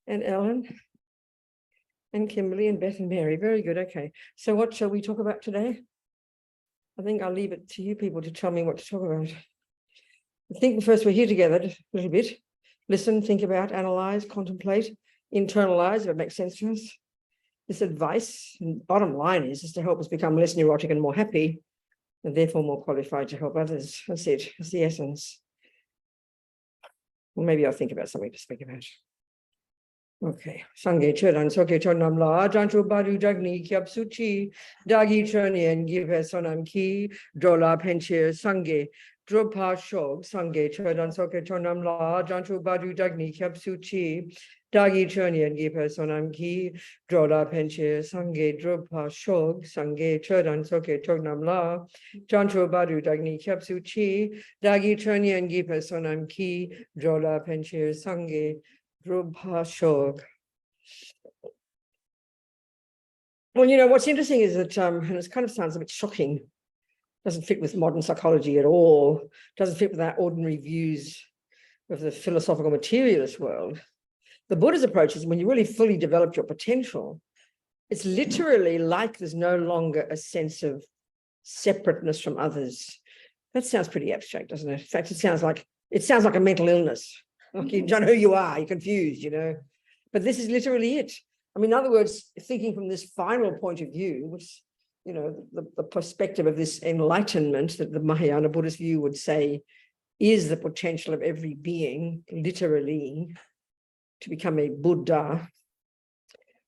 and Ellen, and Kimberly, and Beth, and Mary. Very good. Okay. So what shall we talk about today? I think I'll leave it to you people to tell me what to talk about. I think first we're here together a little bit. Listen, think about, analyze, contemplate, internalize, if it makes sense to us. This advice, and bottom line is to help us become less neurotic and more happy, and therefore more qualified to help others. That's it. That's the essence. Well, maybe I'll think about something to speak about. Okay. Sangye Chedan Soke Chonam La, Jancho Badu Dagni Kyab Suchi, Dagi Choni and Give Sonam Ki, Drola Penchir, Sangye, Dropa Shog, Sangye Chedan Soke Chonam La, Jancho Badu Dagni Kyab Suchi, Dagi Choni and Give Sonam Ki, Drola Penchir, Sangye, Dropa Shog, Sangye Chedan Soke Chonam La, Jancho Badu Dagni Kyab Suchi, Dagi Choni and Give Sonam Ki, Drola Penchir, Sangye, Shog. Well, you know, what's interesting is that, and it kind of sounds a bit shocking, doesn't fit with modern psychology at all, doesn't fit with our ordinary views of the philosophical materialist world. The Buddha's approach is when you really fully develop your potential, it's literally like there's no longer a sense of separateness from others. That sounds pretty abstract, doesn't it? In fact, it sounds like a mental illness. Like you don't know who you are, you're confused, you know. But this is literally it. I mean, in other words, thinking from this final point of view, which, you know, the perspective of this enlightenment that the Mahayana Buddhist view would say is the potential of every being, literally, to become a Buddha,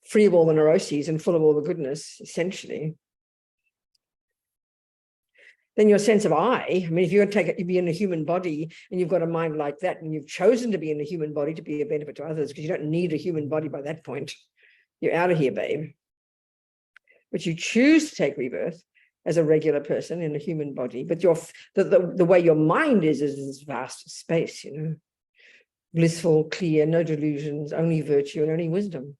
free of all the neuroses and full of all the goodness, essentially. Then your sense of I mean, if you're going to take it, you be in a human body and you've got a mind like that, and you've chosen to be in a human body to be a benefit to others, because you don't need a human body by that point. You're out of here, babe. But you choose to take rebirth as a regular person in a human body. But the way your mind is this vast space, you know, blissful, clear, no delusions, only virtue and only wisdom.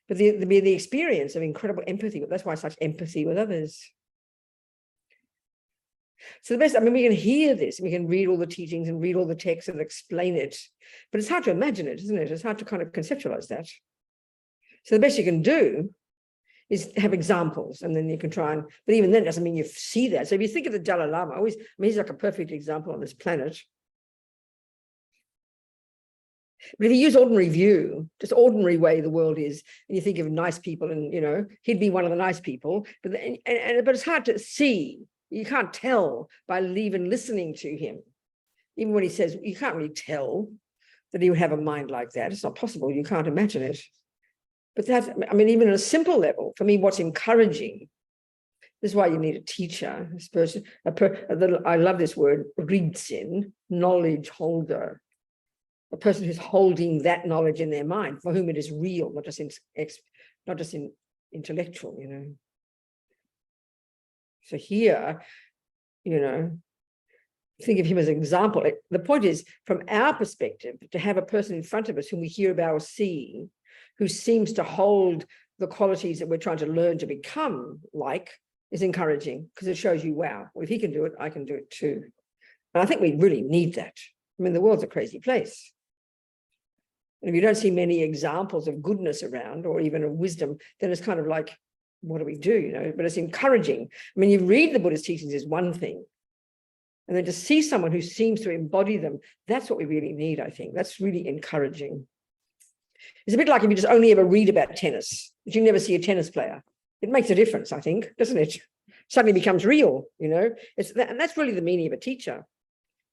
But the experience of incredible empathy, that's why such empathy with others. So the best, I mean, we can hear this, we can read all the teachings and read all the texts and explain it, but it's hard to imagine it, isn't it? It's hard to kind of conceptualize that. So the best you can do is have examples, and then you can try and, but even then it doesn't mean you see that. So if you think of the Dalai Lama, I mean, he's like a perfect example on this planet. But if you use ordinary view, just ordinary way the world is, and you think of nice people, and, you know, he'd be one of the nice people, but it's hard to see. You can't tell by even listening to him. Even when he says, you can't really tell that he would have a mind like that. It's not possible. You can't imagine it. But that, I mean, even on a simple level, for me, what's encouraging, this is why you need a teacher, this person, I love this word, rinzin, knowledge holder, a person who's holding that knowledge in their mind, for whom it is real, not just intellectual, you know. So here, you know, think of him as an example. The point is, from our perspective, to have a person in front of us whom we hear about or see, who seems to hold the qualities that we're trying to learn to become like, is encouraging, because it shows you, wow, well, if he can do it, I can do it too. And I think we really need that. I mean, the world's a crazy place. And if you don't see many examples of goodness around, or even of wisdom, then it's kind of like, what do we do, you know? But it's encouraging. I mean, you read the Buddhist teachings is one thing, and then to see someone who seems to embody them, that's what we really need, I think. That's really encouraging. It's a bit like if you just only ever read about tennis, but you never see a tennis player. It makes a difference, I think, doesn't it? Suddenly becomes real, you know? And that's really the meaning of a teacher.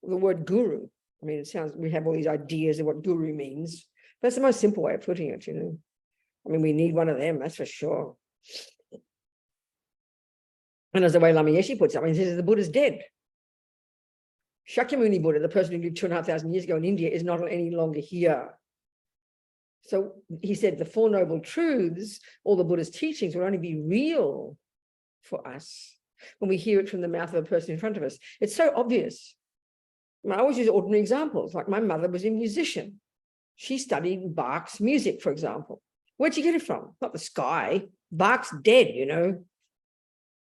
The word guru, I mean, it sounds, we have all these ideas of what guru means. That's the most simple way of putting it, you know? I mean, we need one of them, that's for sure. And as the way Lama Yeshe puts it, I mean, he says the Buddha's dead. Shakyamuni Buddha, the person who lived 2,500 years ago in India, is not any longer here. So he said the Four Noble Truths, all the Buddha's teachings, will only be real for us when we hear it from the mouth of a person in front of us. It's so obvious. I mean, I always use ordinary examples, like my mother was a musician. She studied Bach's music, for example. Where'd she get it from? Not the sky. Bach's dead, you know.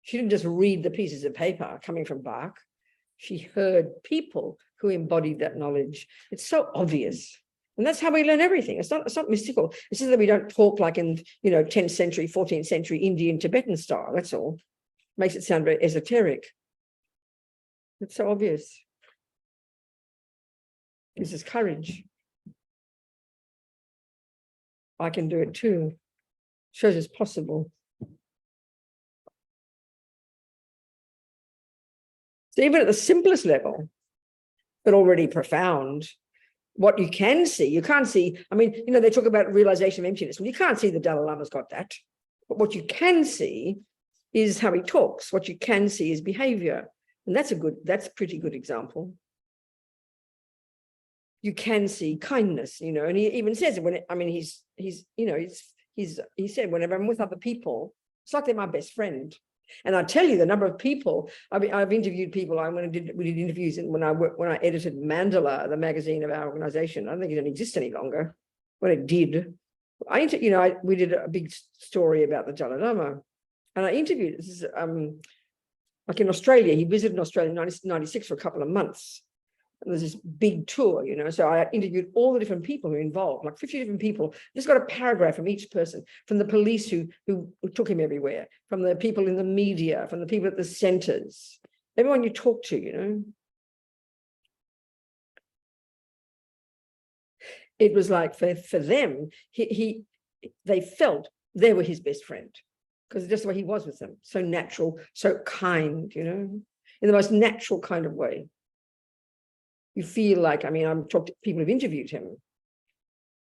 She didn't just read the pieces of paper coming from Bach. She heard people who embodied that knowledge. It's so obvious. And that's how we learn everything. It's not mystical. It's just that we don't talk like in, 10th century, 14th century Indian Tibetan style. That's all. Makes it sound very esoteric. It's so obvious. This is courage. I can do it too. Shows it's possible. So even at the simplest level, but already profound, what you can see, you can't see, they talk about realization of emptiness. Well, you can't see the Dalai Lama's got that. But what you can see is how he talks. What you can see is behavior. And that's a pretty good example. You can see kindness, and he even says it he said, whenever I'm with other people, it's like they're my best friend. And I tell you, the number of people I've interviewed people. We did interviews when I edited Mandala, the magazine of our organization. I don't think it doesn't exist any longer. When it did, we did a big story about the Dalai Lama, and I interviewed. This is like in Australia. He visited Australia in 1996 for a couple of months. And there's this big tour, so I interviewed all the different people who were involved, like 50 different people. Just got a paragraph from each person, from the police who took him everywhere, from the people in the media, from the people at the centers, everyone you talk to, It was like for them, they felt they were his best friend, because just the way he was with them, so natural, so kind, in the most natural kind of way. You feel like, I'm talking to people who've interviewed him.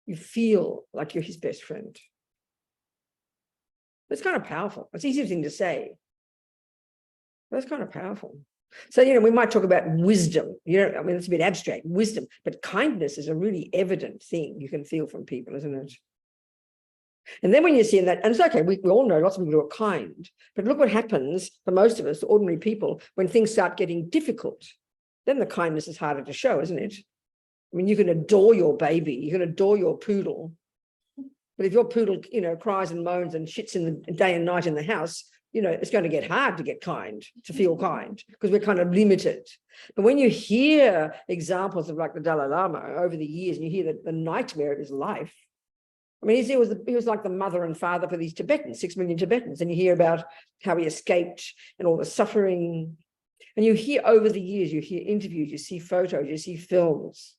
You feel like you're his best friend. It's kind of powerful. It's an easy thing to say, but it's kind of powerful. So, we might talk about wisdom. It's a bit abstract, wisdom, but kindness is a really evident thing you can feel from people, isn't it? And then when you see that, and it's okay, we all know lots of people who are kind, but look what happens for most of us, ordinary people, when things start getting difficult. Then the kindness is harder to show, isn't it? You can adore your baby, you can adore your poodle, but if your poodle, cries and moans and shits in the day and night in the house, it's going to get hard to get kind, to feel kind, because we're kind of limited. But when you hear examples of like the Dalai Lama over the years, and you hear the nightmare of his life, he was like the mother and father for these Tibetans, 6 million Tibetans, and you hear about how he escaped and all the suffering. And you hear over the years, you hear interviews, you see photos, you see films.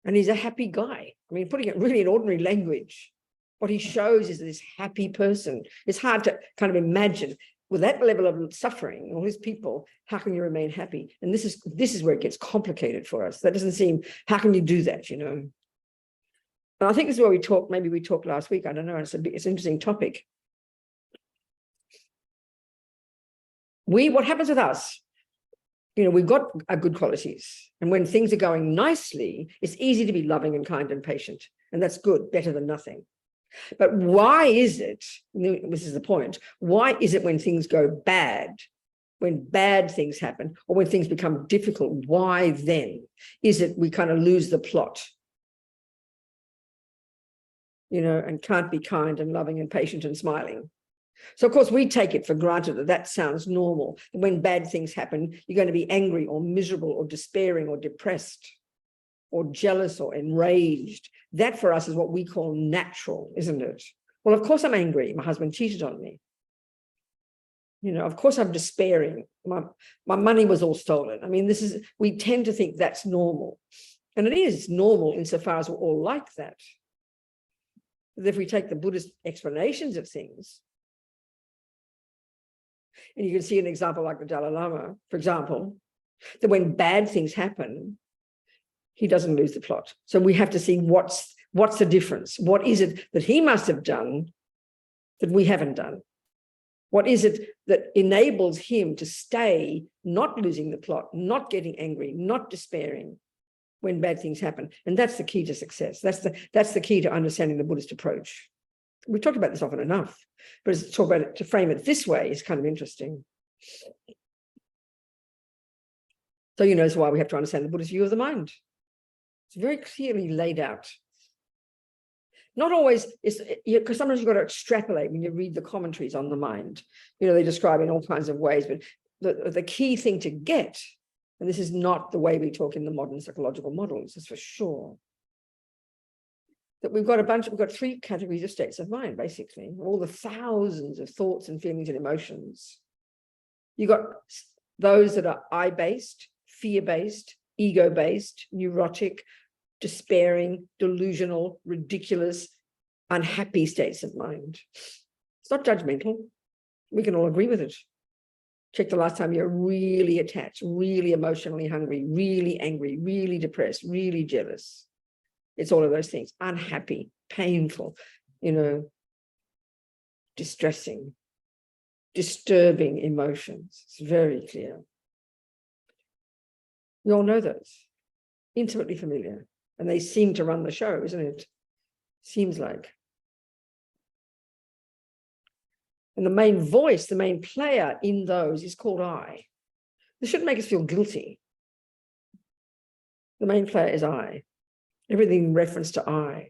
And he's a happy guy. Putting it really in ordinary language, what he shows is this happy person. It's hard to kind of imagine with that level of suffering, all these people, how can you remain happy? And this is where it gets complicated for us. That doesn't seem, how can you do that, And I think this is where maybe we talked last week. I don't know. It's an interesting topic. What happens with us? We've got our good qualities. And when things are going nicely, it's easy to be loving and kind and patient. And that's good, better than nothing. But why is it, this is the point, why is it when things go bad, when bad things happen, or when things become difficult, why then is it we kind of lose the plot? And can't be kind and loving and patient and smiling. So, of course, we take it for granted that sounds normal. When bad things happen, you're going to be angry or miserable or despairing or depressed or jealous or enraged. That for us is what we call natural, isn't it? Well, of course I'm angry. My husband cheated on me. Of course I'm despairing. My money was all stolen. We tend to think that's normal. And it is normal insofar as we're all like that. But if we take the Buddhist explanations of things, and you can see an example like the Dalai Lama, for example, that when bad things happen, he doesn't lose the plot. So we have to see what's the difference. What is it that he must have done that we haven't done? What is it that enables him to stay not losing the plot, not getting angry, not despairing when bad things happen? And that's the key to success. That's the key to understanding the Buddhist approach. We've talked about this often enough, but to frame it this way is kind of interesting. So that's why we have to understand the Buddhist view of the mind. It's very clearly laid out. Not always, because sometimes you've got to extrapolate when you read the commentaries on the mind. They describe in all kinds of ways, but the key thing to get, and this is not the way we talk in the modern psychological models, is for sure, that we've got three categories of states of mind, basically, all the thousands of thoughts and feelings and emotions. You've got those that are I-based, fear-based, ego-based, neurotic, despairing, delusional, ridiculous, unhappy states of mind. It's not judgmental. We can all agree with it. Check the last time you're really attached, really emotionally hungry, really angry, really depressed, really jealous. It's all of those things. Unhappy, painful, distressing, disturbing emotions. It's very clear. We all know those. Intimately familiar. And they seem to run the show, isn't it? Seems like. And the main voice, the main player in those is called I. This shouldn't make us feel guilty. The main player is I. Everything in reference to I.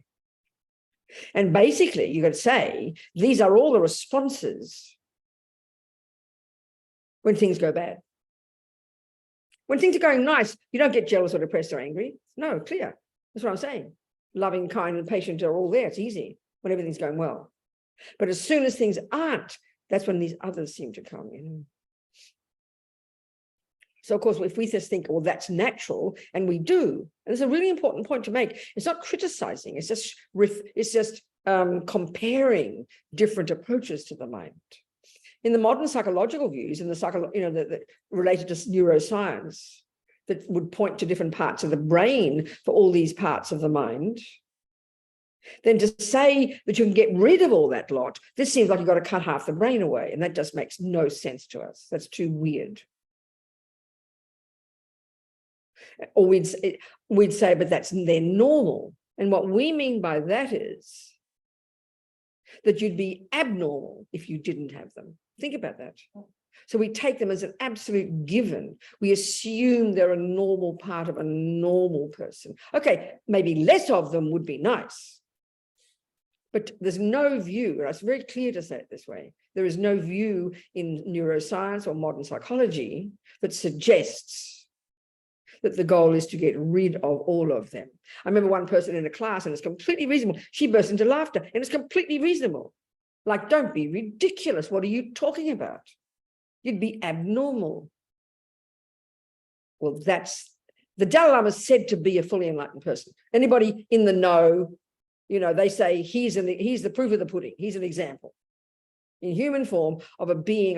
And basically, you could say, these are all the responses when things go bad. When things are going nice, you don't get jealous or depressed or angry. No, clear. That's what I'm saying. Loving, kind, and patient are all there. It's easy when everything's going well. But as soon as things aren't, that's when these others seem to come. So, of course, if we just think, well, that's natural, and we do, and it's a really important point to make. It's not criticizing. It's just comparing different approaches to the mind. In the modern psychological views, in the related to neuroscience, that would point to different parts of the brain for all these parts of the mind, then to say that you can get rid of all that lot, this seems like you've got to cut half the brain away, and that just makes no sense to us. That's too weird. Or we'd say, but they're normal. And what we mean by that is that you'd be abnormal if you didn't have them. Think about that. So we take them as an absolute given. We assume they're a normal part of a normal person. Okay, maybe less of them would be nice. But there's no view, and it's very clear to say it this way, there is no view in neuroscience or modern psychology that suggests that the goal is to get rid of all of them. I remember one person in a class, and it's completely reasonable. She burst into laughter, and it's completely reasonable. Like, don't be ridiculous. What are you talking about? You'd be abnormal. Well, that's the Dalai Lama is said to be a fully enlightened person. Anybody in the know, they say he's the proof of the pudding. He's an example in human form of a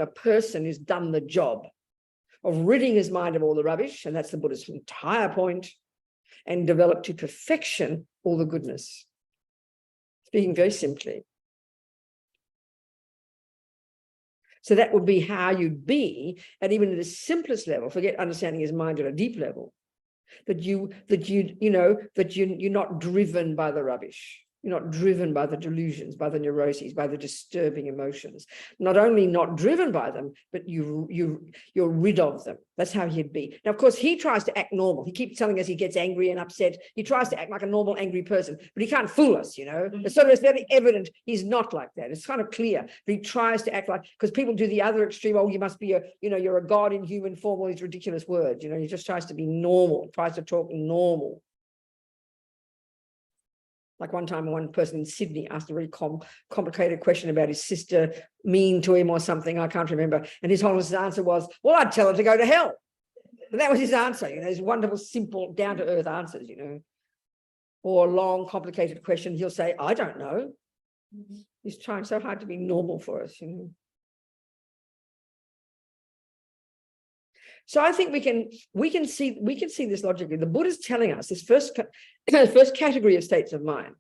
person who's done the job of ridding his mind of all the rubbish, and that's the Buddhist entire point, and develop to perfection all the goodness. Speaking very simply. So that would be how you'd be at even the simplest level. Forget understanding his mind at a deep level. That you're not driven by the rubbish. You're not driven by the delusions, by the neuroses, by the disturbing emotions. Not only not driven by them, but you're rid of them. That's how he'd be. Now, of course, he tries to act normal. He keeps telling us he gets angry and upset. He tries to act like a normal angry person, but he can't fool us, It's sort of it's very evident he's not like that. It's kind of clear. But he tries to act like, because people do the other extreme, oh, you must be you're a god in human form, all these ridiculous words. He just tries to be normal, tries to talk normal. Like one time, one person in Sydney asked a very complicated question about his sister mean to him or something. I can't remember. And his whole answer was, well, I'd tell her to go to hell. But that was his answer. His wonderful, simple, down-to-earth answers, Or a long, complicated question, he'll say, I don't know. He's trying so hard to be normal for us, So I think we can see this logically. The Buddha's telling us this first category of states of mind,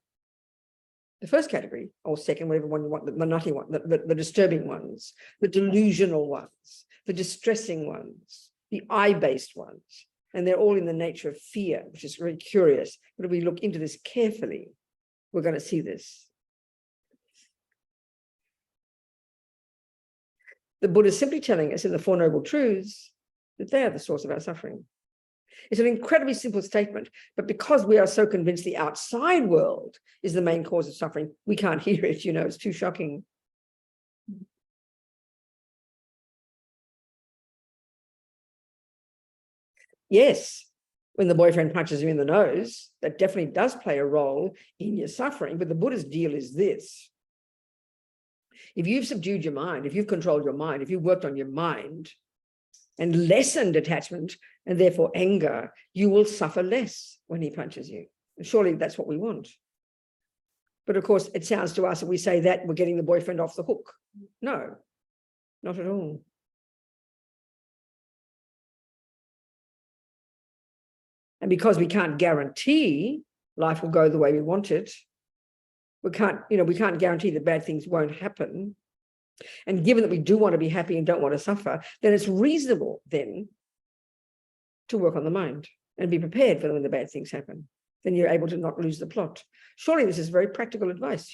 the first category or second, whatever one you want, the nutty one, the disturbing ones, the delusional ones, the distressing ones, the I-based ones, and they're all in the nature of fear, which is very curious. But if we look into this carefully, we're going to see this. The Buddha is simply telling us in the Four Noble Truths that they are the source of our suffering. It's an incredibly simple statement, but because we are so convinced the outside world is the main cause of suffering, we can't hear it, it's too shocking. Yes, When the boyfriend punches you in the nose, that definitely does play a role in your suffering. But the Buddha's deal is this. If you've subdued your mind, if you've controlled your mind, if you've worked on your mind and lessened attachment and therefore anger, you will suffer less when he punches you. And surely that's what we want. But of course, it sounds to us that we say that we're getting the boyfriend off the hook. No, not at all. And because we can't guarantee life will go the way we want it, we can't guarantee that bad things won't happen. And given that we do want to be happy and don't want to suffer, then it's reasonable then to work on the mind and be prepared for when the bad things happen. Then you're able to not lose the plot. Surely this is very practical advice,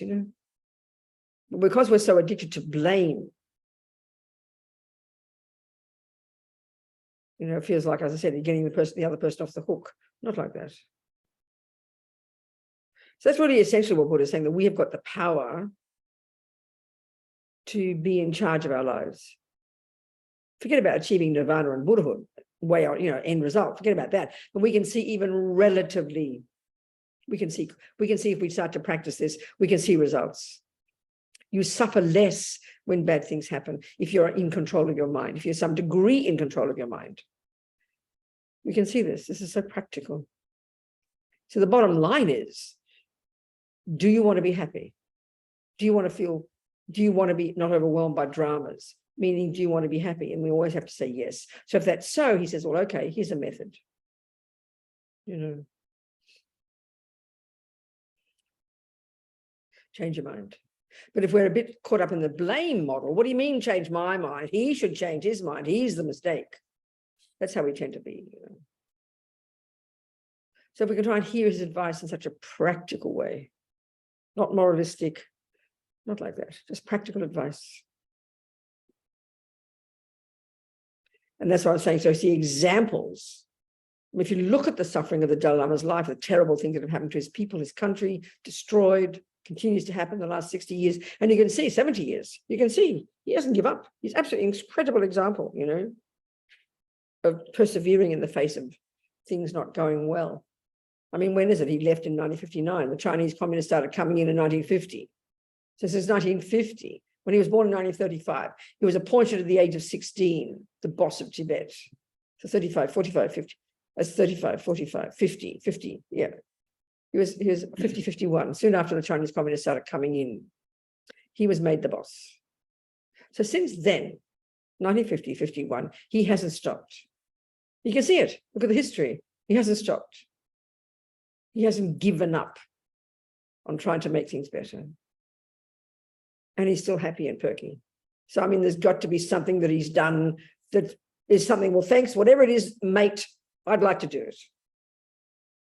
But because we're so addicted to blame, it feels like, as I said, you're getting the other person off the hook. Not like that. So that's really essentially what Buddha is saying, that we have got the power to be in charge of our lives. Forget about achieving nirvana and Buddhahood, way out, end result. Forget about that. But we can see even relatively, we can see if we start to practice this, we can see results. You suffer less when bad things happen if you're in control of your mind, if you're some degree in control of your mind. We can see this. This is so practical. So the bottom line is, do you want to be happy? Do you want to be not overwhelmed by dramas? Meaning, do you want to be happy? And we always have to say yes. So if that's so, he says, well, okay, here's a method. Change your mind. But if we're a bit caught up in the blame model, what do you mean change my mind? He should change his mind. He's the mistake. That's how we tend to be. So if we can try and hear his advice in such a practical way, not moralistic, not like that, just practical advice. And that's what I'm saying. So see examples. If you look at the suffering of the Dalai Lama's life, the terrible things that have happened to his people, his country, destroyed, continues to happen in the last 60 years. And you can see 70 years, you can see he doesn't give up. He's absolutely an incredible example, of persevering in the face of things not going well. I mean, when is it? He left in 1959. The Chinese communists started coming in 1950. So since 1950, when he was born in 1935, he was appointed at the age of 16, the boss of Tibet. So 35, 45, 50. That's 35, 45, 50, yeah. He was 50, 51. Soon after the Chinese communists started coming in, he was made the boss. So since then, 1950, 51, he hasn't stopped. You can see it. Look at the history. He hasn't stopped. He hasn't given up on trying to make things better. And he's still happy and perky. So, I mean, there's got to be something that he's done that is something, well, thanks, whatever it is, mate, I'd like to do it.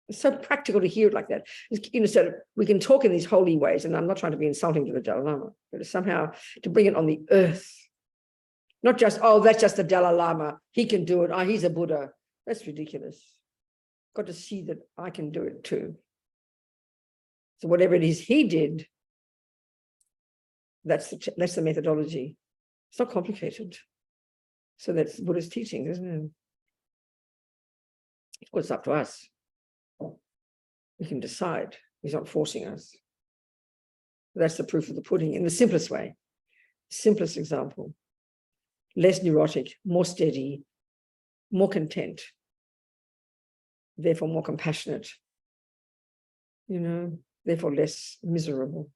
It's so practical to hear it like that. So we can talk in these holy ways, and I'm not trying to be insulting to the Dalai Lama, but somehow to bring it on the earth. Not just, oh, that's just the Dalai Lama. He can do it. Oh, he's a Buddha. That's ridiculous. Got to see that I can do it too. So whatever it is he did, that's the methodology. It's not complicated. So that's Buddhist teaching, isn't it? Of course, it's up to us. We can decide. He's not forcing us. That's the proof of the pudding in the simplest way. Simplest example. Less neurotic, more steady, more content, therefore more compassionate, therefore less miserable.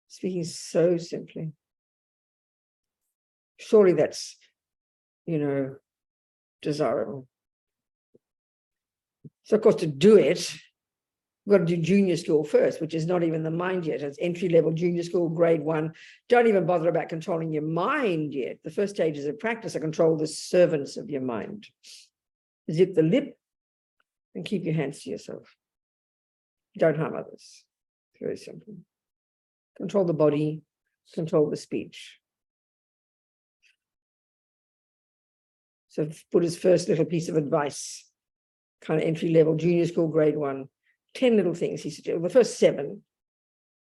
Speaking so simply. Surely that's, desirable. So, of course, to do it, we've got to do junior school first, which is not even the mind yet. It's entry-level junior school, grade 1. Don't even bother about controlling your mind yet. The first stages of practice are control the servants of your mind. Zip the lip and keep your hands to yourself. Don't harm others. Very simple. Control the body, control the speech. So Buddha's first little piece of advice, kind of entry-level, junior school, grade 1, 10 little things he suggested. The first 7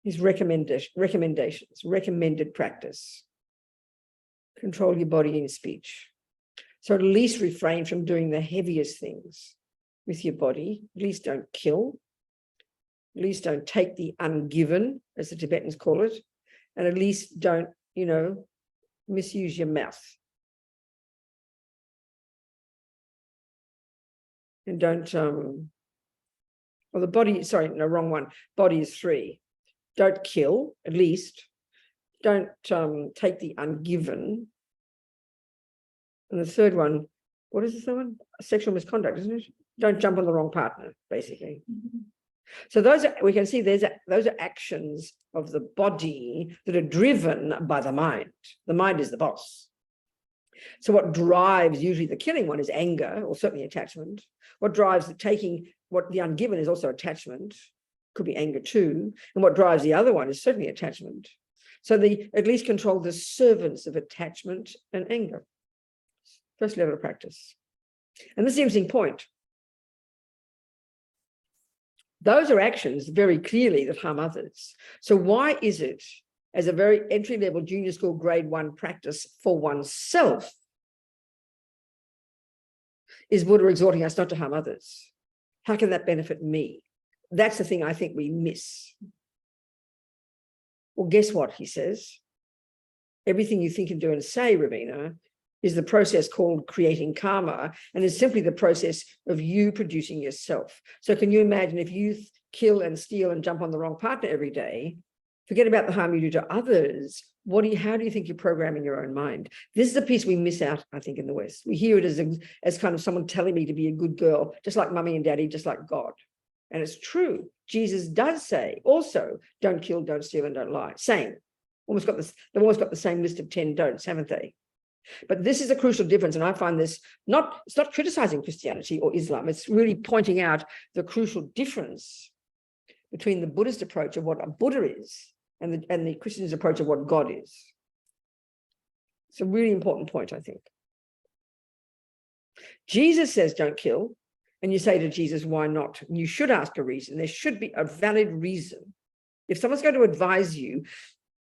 is recommendations, recommended practice. Control your body and your speech. So at least refrain from doing the heaviest things. with your body. At least don't kill. At least don't take the ungiven, as the Tibetans call it. And at least don't, misuse your mouth. And don't, the body, sorry, no, wrong one. Body is 3. Don't kill, at least. Don't take the ungiven. And the third one, what is the third one? Sexual misconduct, isn't it? Don't jump on the wrong partner, basically. So those are, we can see those are actions of the body that are driven by the mind. The mind is the boss. So what drives usually the killing one is anger, or certainly attachment. What drives the taking, what the ungiven is also attachment, could be anger too. And what drives the other one is certainly attachment. So they at least control the servants of attachment and anger. First level of practice. And this is the interesting point. Those are actions very clearly that harm others. So why is it, as a very entry-level junior school grade 1 practice for oneself, is Buddha exhorting us not to harm others? How can that benefit me? That's the thing I think we miss. Well, guess what, he says? Everything you think and do and say, Robina, is the process called creating karma, and is simply the process of you producing yourself. So can you imagine if you kill and steal and jump on the wrong partner every day, forget about the harm you do to others, how do you think you're programming your own mind? This is the piece we miss out, I think, in the West. We hear it as kind of someone telling me to be a good girl, just like mummy and daddy, just like God. And it's true. Jesus does say also, don't kill, don't steal, and don't lie. Same. They've almost got the same list of 10 don'ts, haven't they? But this is a crucial difference, and I find this it's not criticizing Christianity or Islam, it's really pointing out the crucial difference between the Buddhist approach of what a Buddha is and the Christian's approach of what God is. It's a really important point, I think. Jesus says don't kill, and you say to Jesus, why not? And you should ask a reason. There should be a valid reason. If someone's going to advise you,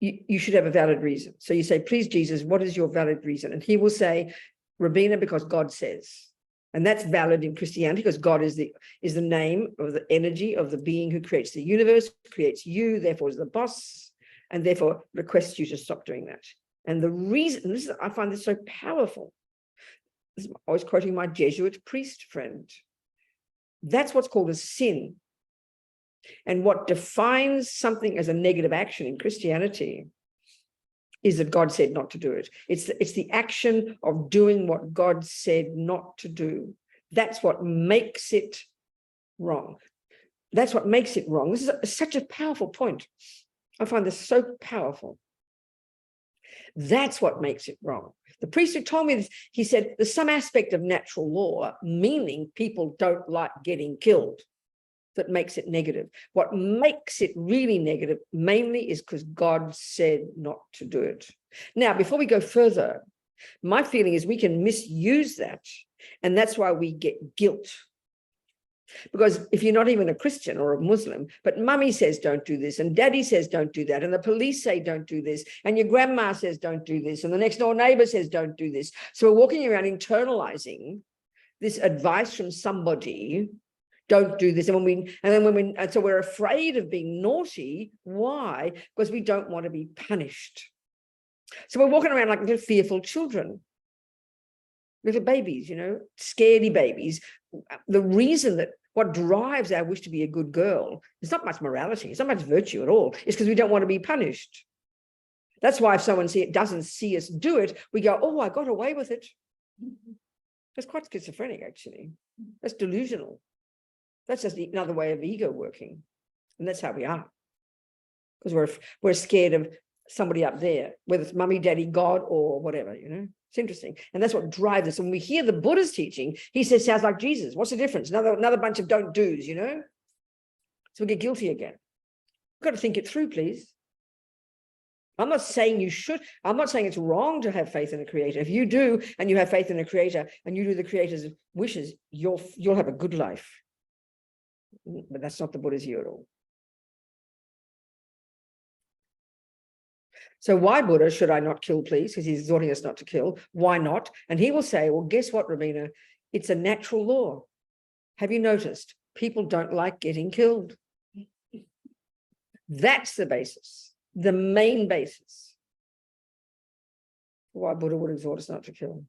you should have a valid reason. So you say, please, Jesus, what is your valid reason? And he will say, Robina, because God says. And that's valid in Christianity because God is the name of the energy of the being who creates the universe, creates you, therefore is the boss, and therefore requests you to stop doing that. And the reason, I find this so powerful. I was quoting my Jesuit priest friend. That's what's called a sin. And what defines something as a negative action in Christianity is that God said not to do it. It's the action of doing what God said not to do. That's what makes it wrong. That's what makes it wrong. This is such a powerful point. I find this so powerful. That's what makes it wrong. The priest who told me this, he said, there's some aspect of natural law, meaning people don't like getting killed, that makes it negative. What makes it really negative mainly is because God said not to do it. Now, before we go further, my feeling is we can misuse that, and that's why we get guilt. Because if you're not even a Christian or a Muslim, but mummy says don't do this, and daddy says don't do that, and the police say don't do this, and your grandma says don't do this, and the next door neighbor says don't do this. So we're walking around internalizing this advice from somebody, don't do this. And so we're afraid of being naughty. Why? Because we don't want to be punished. So we're walking around like little fearful children, little babies, scaredy babies. The reason that what drives our wish to be a good girl is not much morality, it's not much virtue at all. It's because we don't want to be punished. That's why if someone doesn't see us do it, we go, oh, I got away with it. That's quite schizophrenic, actually. That's delusional. That's just another way of ego working. And that's how we are. Because we're scared of somebody up there, whether it's mummy, daddy, God, or whatever, It's interesting. And that's what drives us. And when we hear the Buddha's teaching, he says, sounds like Jesus. What's the difference? Another bunch of don't do's, So we get guilty again. We've got to think it through, please. I'm not saying you should. I'm not saying it's wrong to have faith in a creator. If you do, and you have faith in a creator, and you do the creator's wishes, you'll have a good life. But that's not the Buddha's view at all. So why, Buddha, should I not kill, please? Because he's exhorting us not to kill. Why not? And he will say, well, guess what, Robina? It's a natural law. Have you noticed people don't like getting killed? That's the basis, the main basis why Buddha would exhort us not to kill.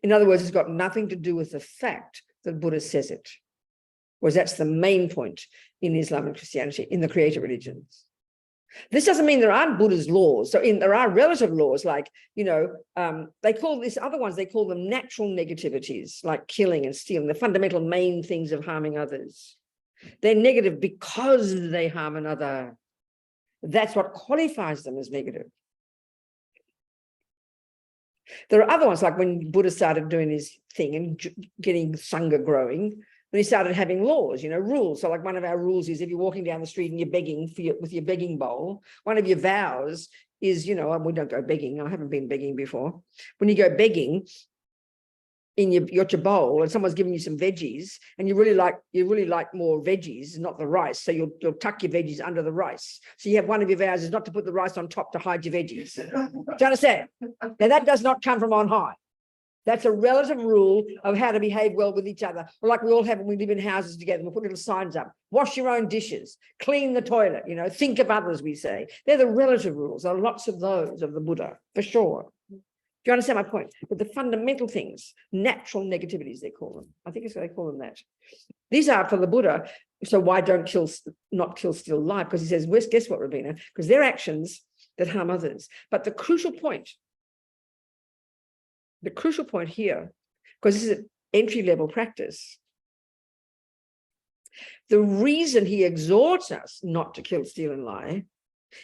In other words, it's got nothing to do with the fact that Buddha says it, whereas that's the main point in Islam and Christianity, in the creator religions. This doesn't mean there aren't Buddha's laws. So there are relative laws, like, they call these other ones, they call them natural negativities, like killing and stealing, the fundamental main things of harming others. They're negative because they harm another. That's what qualifies them as negative. There are other ones, like when Buddha started doing his thing and getting Sangha growing, when he started having laws, rules. So like one of our rules is if you're walking down the street and you're begging with your begging bowl, one of your vows is, we don't go begging. I haven't been begging before. When you go begging, you got your bowl and someone's giving you some veggies and you really like more veggies, not the rice. So you'll tuck your veggies under the rice. So you have one of your vows is not to put the rice on top to hide your veggies. Do you understand? Now that does not come from on high. That's a relative rule of how to behave well with each other. Like we all have when we live in houses together, we put little signs up, wash your own dishes, clean the toilet, think of others, we say. They're the relative rules. There are lots of those of the Buddha, for sure. Do you understand my point? But the fundamental things, natural negativities, they call them. I think it's what they call them that. These are for the Buddha. So why not kill, steal, lie? Because he says, guess what, Robina? Because they're actions that harm others. But the crucial point here, because this is an entry-level practice, the reason he exhorts us not to kill, steal, and lie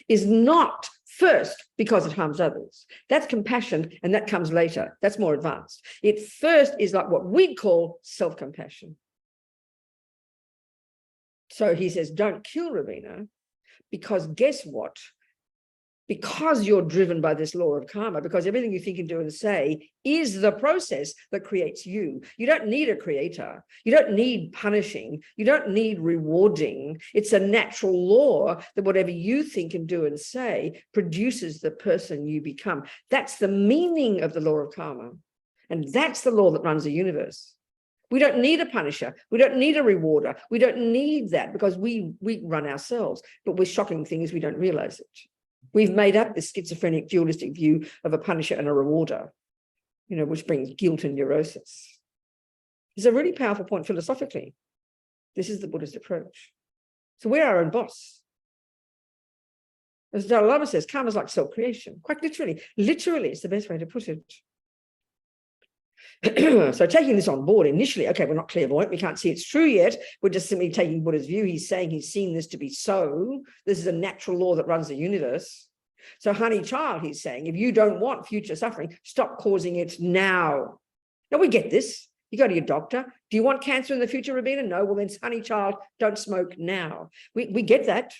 is not first because it harms others. That's compassion, and that comes later. That's more advanced. It first is like what we call self-compassion. So he says, don't kill, Robina, because guess what? Because you're driven by this law of karma, because everything you think and do and say is the process that creates you. You don't need a creator. You don't need punishing. You don't need rewarding. It's a natural law that whatever you think and do and say produces the person you become. That's the meaning of the law of karma. And that's the law that runs the universe. We don't need a punisher. We don't need a rewarder. We don't need that because we run ourselves. But we're shocking things, we don't realize it. We've made up this schizophrenic dualistic view of a punisher and a rewarder, which brings guilt and neurosis. It's a really powerful point philosophically. This is the Buddhist approach. So we're our own boss. As Dalai Lama says, karma is like self-creation. Quite literally. Literally, it's the best way to put it. So taking this on board initially, okay, we're not clairvoyant, we can't see it's true yet, we're just simply taking Buddha's view. He's saying he's seen this to be so. This is a natural law that runs the universe. So honey child, he's saying, if you don't want future suffering, stop causing it now. Now we get this. You go to your doctor. Do you want cancer in the future, Robina? No. Well, then honey child, don't smoke now. We get that.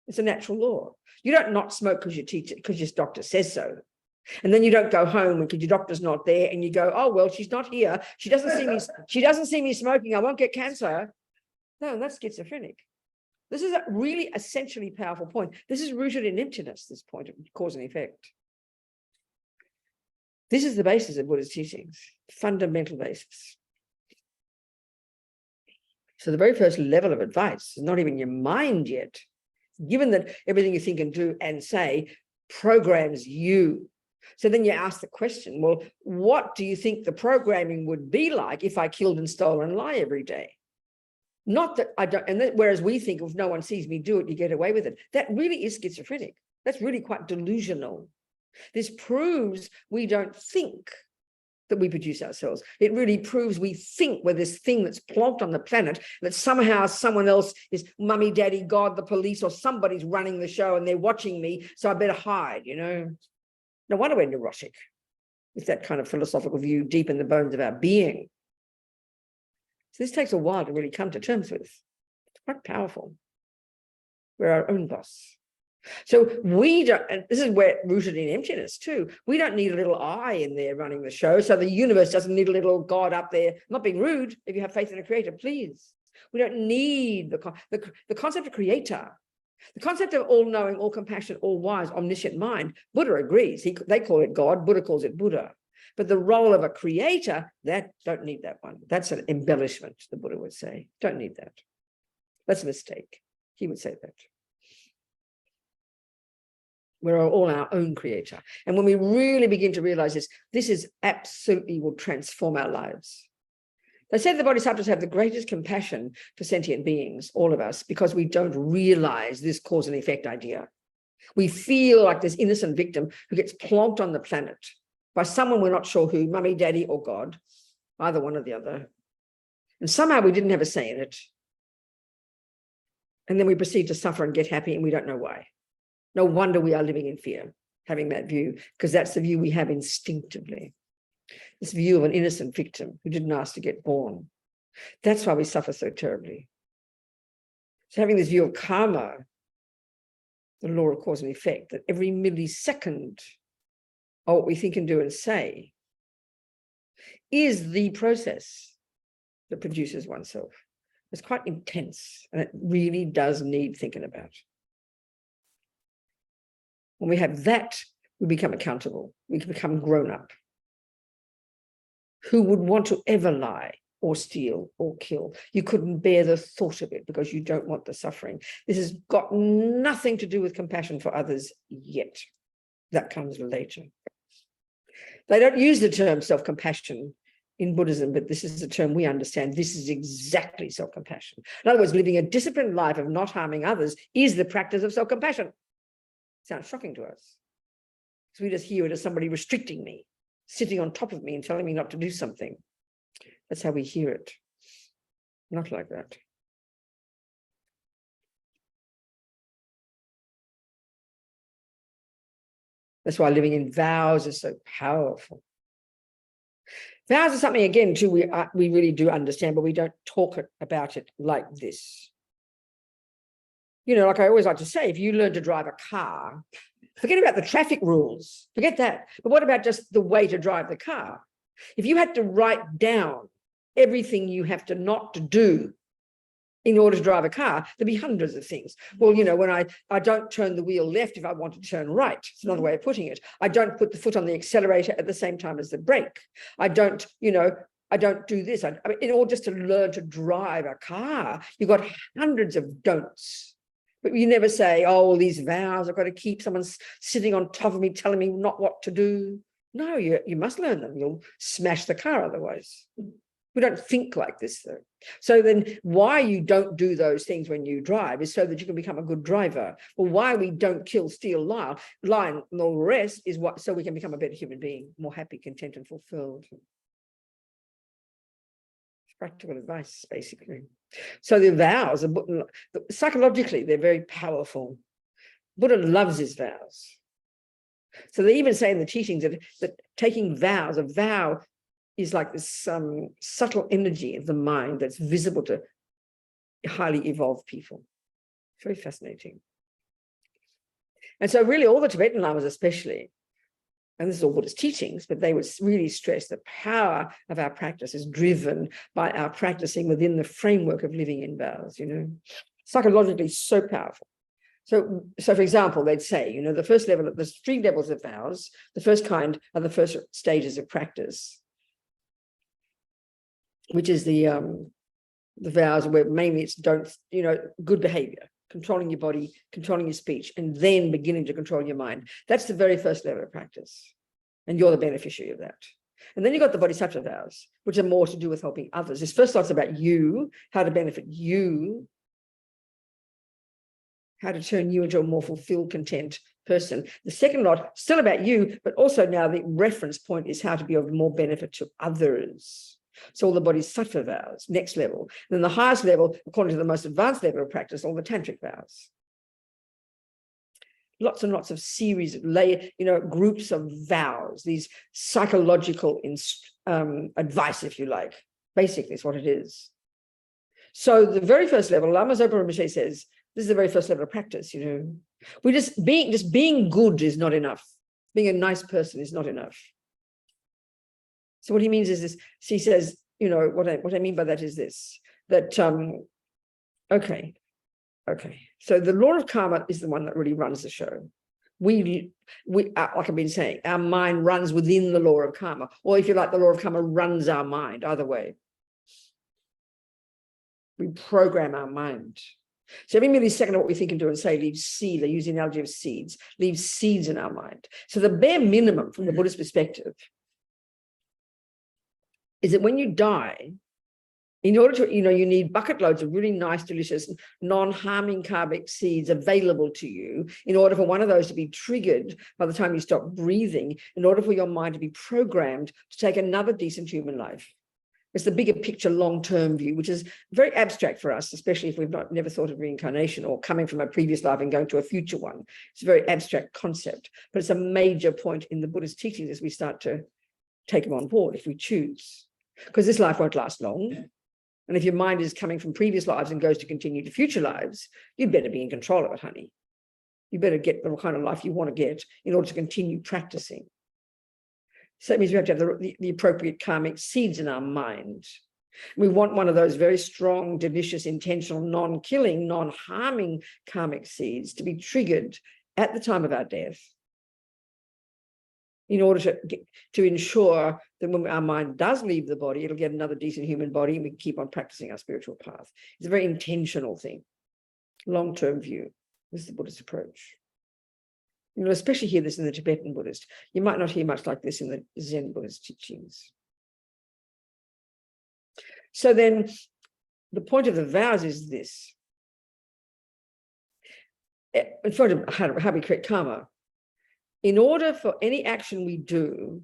It's a natural law. You don't not smoke because your doctor says so. And then you don't go home because your doctor's not there and you go, oh, well, she's not here. She doesn't see me smoking. I won't get cancer. No, that's schizophrenic. This is a really essentially powerful point. This is rooted in emptiness, this point of cause and effect. This is the basis of Buddha's teachings, fundamental basis. So the very first level of advice is not even your mind yet. Given that everything you think and do and say programs you. So then you ask the question, well, what do you think the programming would be like if I killed and stole and lie every day? Not that I don't, and then, whereas we think if no one sees me do it, you get away with it. That really is schizophrenic. That's really quite delusional. This proves we don't think that we produce ourselves. It really proves we think we're this thing that's plonked on the planet, that somehow someone else is mummy, daddy, God, the police, or somebody's running the show and they're watching me, so I better hide, No wonder we're neurotic with that kind of philosophical view deep in the bones of our being. So this takes a while to really come to terms with. It's quite powerful. We're our own boss. So we don't, and this is where rooted in emptiness too. We don't need a little I in there running the show. So the universe doesn't need a little God up there. I'm not being rude. If you have faith in a creator, please. We don't need the concept of creator. The concept of all-knowing, all-compassionate, all-wise, omniscient mind, Buddha agrees. They call it God, Buddha calls it Buddha. But the role of a creator, that don't need that one. That's an embellishment, the Buddha would say. Don't need that. That's a mistake. He would say that. We're all our own creator. And when we really begin to realize this is absolutely will transform our lives. They said the Bodhisattvas have the greatest compassion for sentient beings, all of us, because we don't realize this cause and effect idea. We feel like this innocent victim who gets plonked on the planet by someone we're not sure who, mummy, daddy, or God, either one or the other. And somehow we didn't have a say in it. And then we proceed to suffer and get happy, and we don't know why. No wonder we are living in fear, having that view, because that's the view we have instinctively. This view of an innocent victim who didn't ask to get born. That's why we suffer so terribly. So having this view of karma, the law of cause and effect, that every millisecond of what we think and do and say is the process that produces oneself. It's quite intense, and it really does need thinking about. When we have that, we become accountable. We can become grown up. Who would want to ever lie or steal or kill? You couldn't bear the thought of it because you don't want the suffering. This has got nothing to do with compassion for others yet. That comes later. They don't use the term self-compassion in Buddhism, but this is the term we understand. This is exactly self-compassion. In other words, living a disciplined life of not harming others is the practice of self-compassion. Sounds shocking to us. So we just hear it as somebody restricting me, sitting on top of me and telling me not to do something. That's how we hear it. Not like that. That's why living in vows is so powerful. Vows are something, again, too, we really do understand, but we don't talk about it like this. You know, like I always like to say, if you learn to drive a car, forget about the traffic rules, forget that. But what about just the way to drive the car? If you had to write down everything you have to not to do in order to drive a car, there'd be hundreds of things. Well, you know, when I don't turn the wheel left if I want to turn right. It's another way of putting it. I don't put the foot on the accelerator at the same time as the brake. I don't, you know, I don't do this. I mean, in order just to learn to drive a car, you've got hundreds of don'ts. But you never say, oh, these vows, I've got to keep someone sitting on top of me telling me not what to do. No, you must learn them. You'll smash the car otherwise. We don't think like this, though. So then why you don't do those things when you drive is so that you can become a good driver. Well, why we don't kill, steal, lie, and all the rest is what, so we can become a better human being, more happy, content, and fulfilled. Practical advice, basically. So the vows, psychologically, they're very powerful. Buddha loves his vows. So they even say in the teachings that taking vows, a vow is like this subtle energy of the mind that's visible to highly evolved people. It's very fascinating. And so really all the Tibetan Lamas especially, and this is all Buddhist teachings, but they would really stress the power of our practice is driven by our practicing within the framework of living in vows, you know, psychologically so powerful. So for example, they'd say, you know, the first level, there's 3 levels of vows. The first kind are the first stages of practice, which is the vows where mainly it's don't, you know, good behavior, controlling your body, controlling your speech, and then beginning to control your mind. That's the very first level of practice. And you're the beneficiary of that. And then you've got the Bodhisattva vows, which are more to do with helping others. This first lot's about you, how to benefit you, how to turn you into a more fulfilled, content person. The second lot, still about you, but also now the reference point is how to be of more benefit to others. So all the Bodhisattva vows, next level. And then the highest level, according to the most advanced level of practice, all the tantric vows. Lots and lots of series of groups of vows, these psychological advice, if you like. Basically, it's what it is. So the very first level, Lama Zopa Rinpoche says, this is the very first level of practice, you know. We just being good is not enough. Being a nice person is not enough. So what he means is this, he says, you know, what I mean by that is this, that, okay. So the law of karma is the one that really runs the show. We like I've been saying, our mind runs within the law of karma, or if you like, the law of karma runs our mind, either way. We program our mind. So every millisecond of what we think and do and say leaves seed. They use the analogy of seeds, leaves seeds in our mind. So the bare minimum from the Buddhist perspective is that when you die, in order to, you need bucket loads of really nice, delicious, non-harming karmic seeds available to you in order for one of those to be triggered by the time you stop breathing, in order for your mind to be programmed to take another decent human life. It's the bigger picture, long-term view, which is very abstract for us, especially if we've never thought of reincarnation or coming from a previous life and going to a future one. It's a very abstract concept, but it's a major point in the Buddhist teachings as we start to take them on board if we choose. Because this life won't last long. And if your mind is coming from previous lives and goes to continue to future lives, you'd better be in control of it, honey. You better get the kind of life you want to get in order to continue practicing. So that means we have to have the appropriate karmic seeds in our mind. We want one of those very strong, delicious, intentional, non-killing, non-harming karmic seeds to be triggered at the time of our death in order to ensure that when our mind does leave the body, it'll get another decent human body and we can keep on practicing our spiritual path. It's a very intentional thing, long-term view. This is the Buddhist approach. Especially hear this in the Tibetan Buddhist. You might not hear much like this in the Zen Buddhist teachings. So then the point of the vows is this. In front of how we create karma, in order for any action we do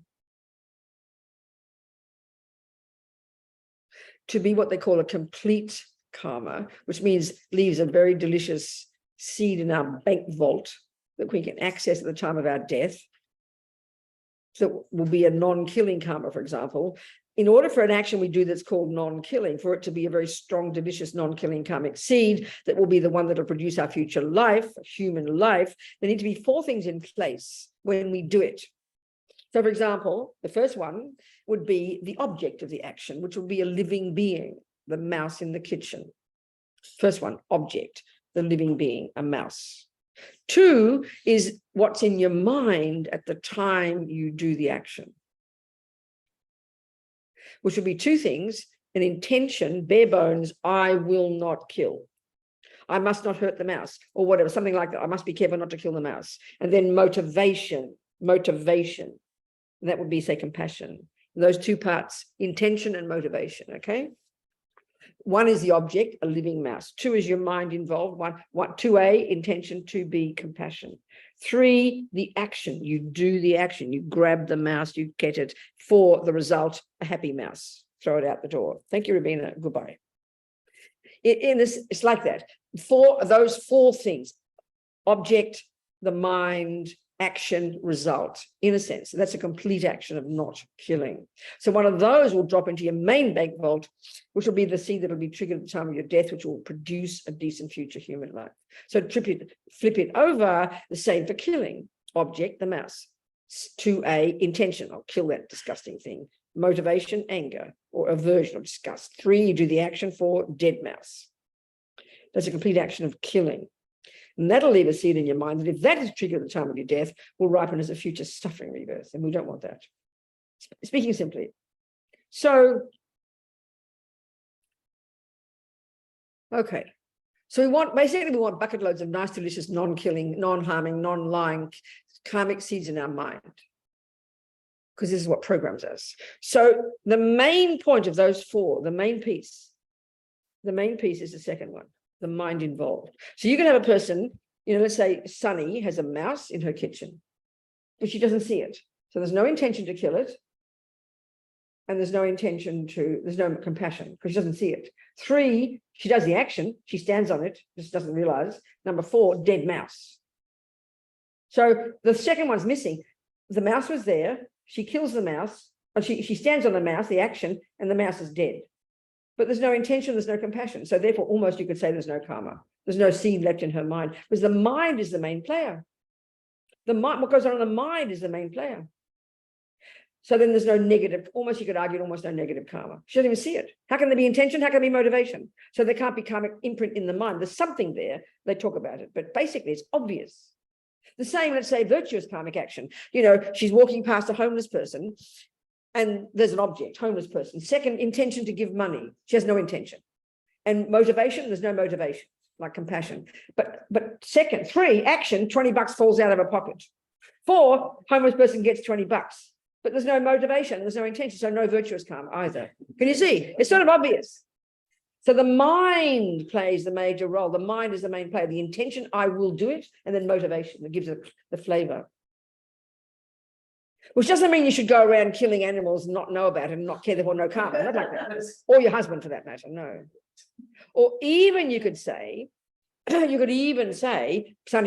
to be what they call a complete karma, which means leaves a very delicious seed in our bank vault that we can access at the time of our death, so will be a non-killing karma, for example. In order for an action we do that's called non-killing, for it to be a very strong, delicious, non-killing karmic seed that will be the one that will produce our future life, human life, there need to be 4 things in place when we do it. So, for example, the first one would be the object of the action, which will be a living being, the mouse in the kitchen. First one, object, the living being, a mouse. 2 is what's in your mind at the time you do the action, which would be 2 things: an intention, bare bones, I will not kill. I must not hurt the mouse, or whatever, something like that. I must be careful not to kill the mouse. And then motivation. And that would be, say, compassion. And those 2 parts, intention and motivation, okay? 1 is the object, a living mouse. 2 is your mind involved. 2A, intention. 2B, compassion. 3, the action. You do the action. You grab the mouse, you get it. 4, the result, a happy mouse. Throw it out the door. Thank you, Robina. Goodbye. It's like that. Those 4 things: object, the mind, action, result, in a sense. That's a complete action of not killing. So one of those will drop into your main bank vault, which will be the seed that will be triggered at the time of your death, which will produce a decent future human life. So flip it over, the same for killing. Object, the mouse. 2A, intention. I'll kill that disgusting thing. Motivation, anger or aversion or disgust. 3, you do the action. 4, dead mouse. That's a complete action of killing. And that'll leave a seed in your mind that if that is triggered at the time of your death, will ripen as a future suffering rebirth. And we don't want that. Speaking simply. So, okay. So we want bucket loads of nice, delicious, non-killing, non-harming, non-lying karmic seeds in our mind, because this is what programs us. So the main point of those 4, the main piece is the second one, the mind involved. So you can have a person, let's say Sunny has a mouse in her kitchen, but she doesn't see it. So there's no intention to kill it. And there's no compassion because she doesn't see it. 3, she does the action. She stands on it, just doesn't realize. Number 4, dead mouse. So the second one's missing. The mouse was there. She kills the mouse. And she stands on the mouse, the action, and the mouse is dead. But there's no intention, there's no compassion. So therefore, almost you could say there's no karma. There's no seed left in her mind, because the mind is the main player. What goes on in the mind is the main player. So then there's no negative, almost you could argue almost no negative karma. She doesn't even see it. How can there be intention? How can there be motivation? So there can't be karmic imprint in the mind. There's something there. They talk about it, but basically it's obvious. The same, let's say, virtuous karmic action. You know, she's walking past a homeless person and there's an object, homeless person. Second, intention to give money. She has no intention. And motivation, there's no motivation, like compassion. But second, 3, action, $20 falls out of her pocket. 4, homeless person gets $20, but there's no motivation, there's no intention, so no virtuous karma either. Can you see? It's sort of obvious. So the mind plays the major role. The mind is the main player. The intention, I will do it, and then motivation that gives it the flavor. Which doesn't mean you should go around killing animals and not know about it and not care therefore no karma. Not like that. Or your husband for that matter, no. Or even you could say, Sunny's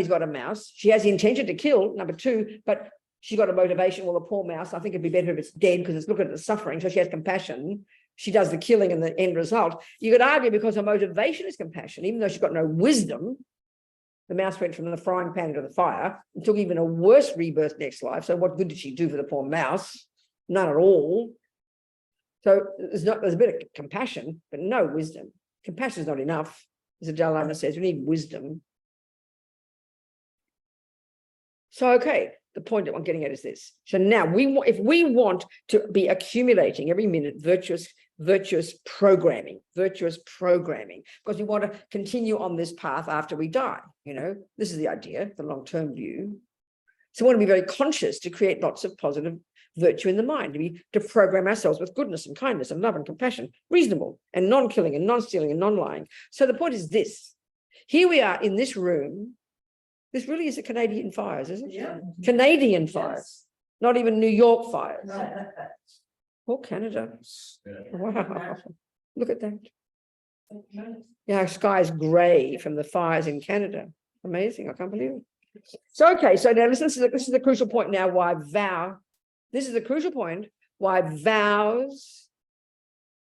got a mouse. She has the intention to kill, number 2, but she got a motivation. Well, the poor mouse, I think it'd be better if it's dead because it's looking at the suffering. So she has compassion. She does the killing and the end result. You could argue because her motivation is compassion, even though she's got no wisdom. The mouse went from the frying pan to the fire and took even a worse rebirth next life. So what good did she do for the poor mouse? None at all. So there's a bit of compassion, but no wisdom. Compassion is not enough. As the Dalai Lama says, we need wisdom. So, okay, the point that I'm getting at is this. So now, if we want to be accumulating every minute virtuous programming, because we want to continue on this path after we die. You know, this is the idea, the long-term view. So we want to be very conscious to create lots of positive virtue in the mind, to program ourselves with goodness and kindness and love and compassion, reasonable and non-killing and non-stealing and non-lying. So the point is this. Here we are in this room. This really is a Canadian fires, isn't it? Yeah. Canadian fires, not even New York fires. No. Or Canada. Yeah. Wow. Look at that. Yeah, our sky's grey from the fires in Canada. Amazing. I can't believe it. So, okay, so now listen, this is the crucial point now why this is the crucial point why vows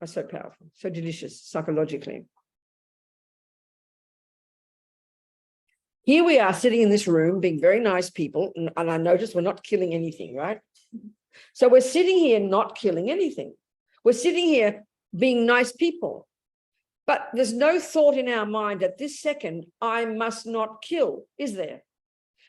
are so powerful, so delicious psychologically. Here we are sitting in this room being very nice people, and I notice we're not killing anything, right? So we're sitting here not killing anything. We're sitting here being nice people. But there's no thought in our mind at this second, I must not kill, is there?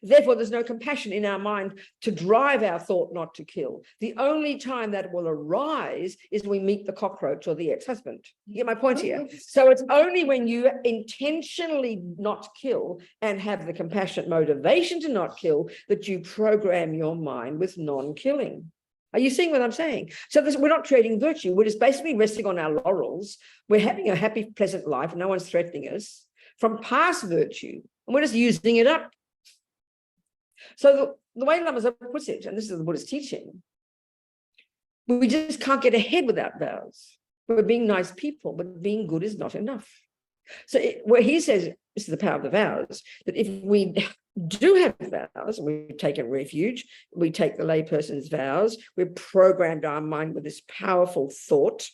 Therefore, there's no compassion in our mind to drive our thought not to kill. The only time that will arise is when we meet the cockroach or the ex-husband. You get my point here? So it's only when you intentionally not kill and have the compassionate motivation to not kill that you program your mind with non-killing. Are you seeing what I'm saying? So we're not creating virtue. We're just basically resting on our laurels. We're having a happy, pleasant life. No one's threatening us from past virtue. And we're just using it up. So the way Lama Zopa puts it, and this is the Buddhist teaching, we just can't get ahead without vows. We're being nice people, but being good is not enough. So where he says, this is the power of the vows, that if we do have vows, and we've taken refuge, we take the layperson's vows, we've programmed our mind with this powerful thought,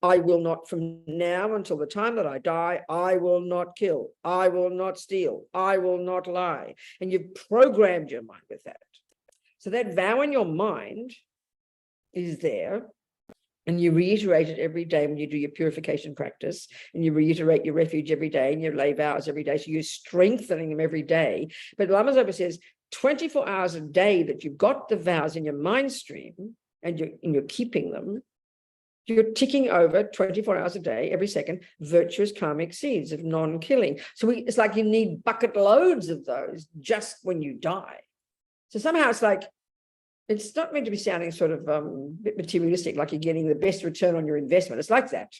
I will not, from now until the time that I die, I will not kill, I will not steal, I will not lie. And you've programmed your mind with that. So that vow in your mind is there, and you reiterate it every day when you do your purification practice, and you reiterate your refuge every day, and you lay vows every day. So you're strengthening them every day. But Lama Zopa says 24 hours a day that you've got the vows in your mind stream and you're keeping them, you're ticking over 24 hours a day, every second, virtuous karmic seeds of non-killing. So it's like you need bucket loads of those just when you die. So somehow it's like, it's not meant to be sounding sort of a bit materialistic, like you're getting the best return on your investment. It's like that.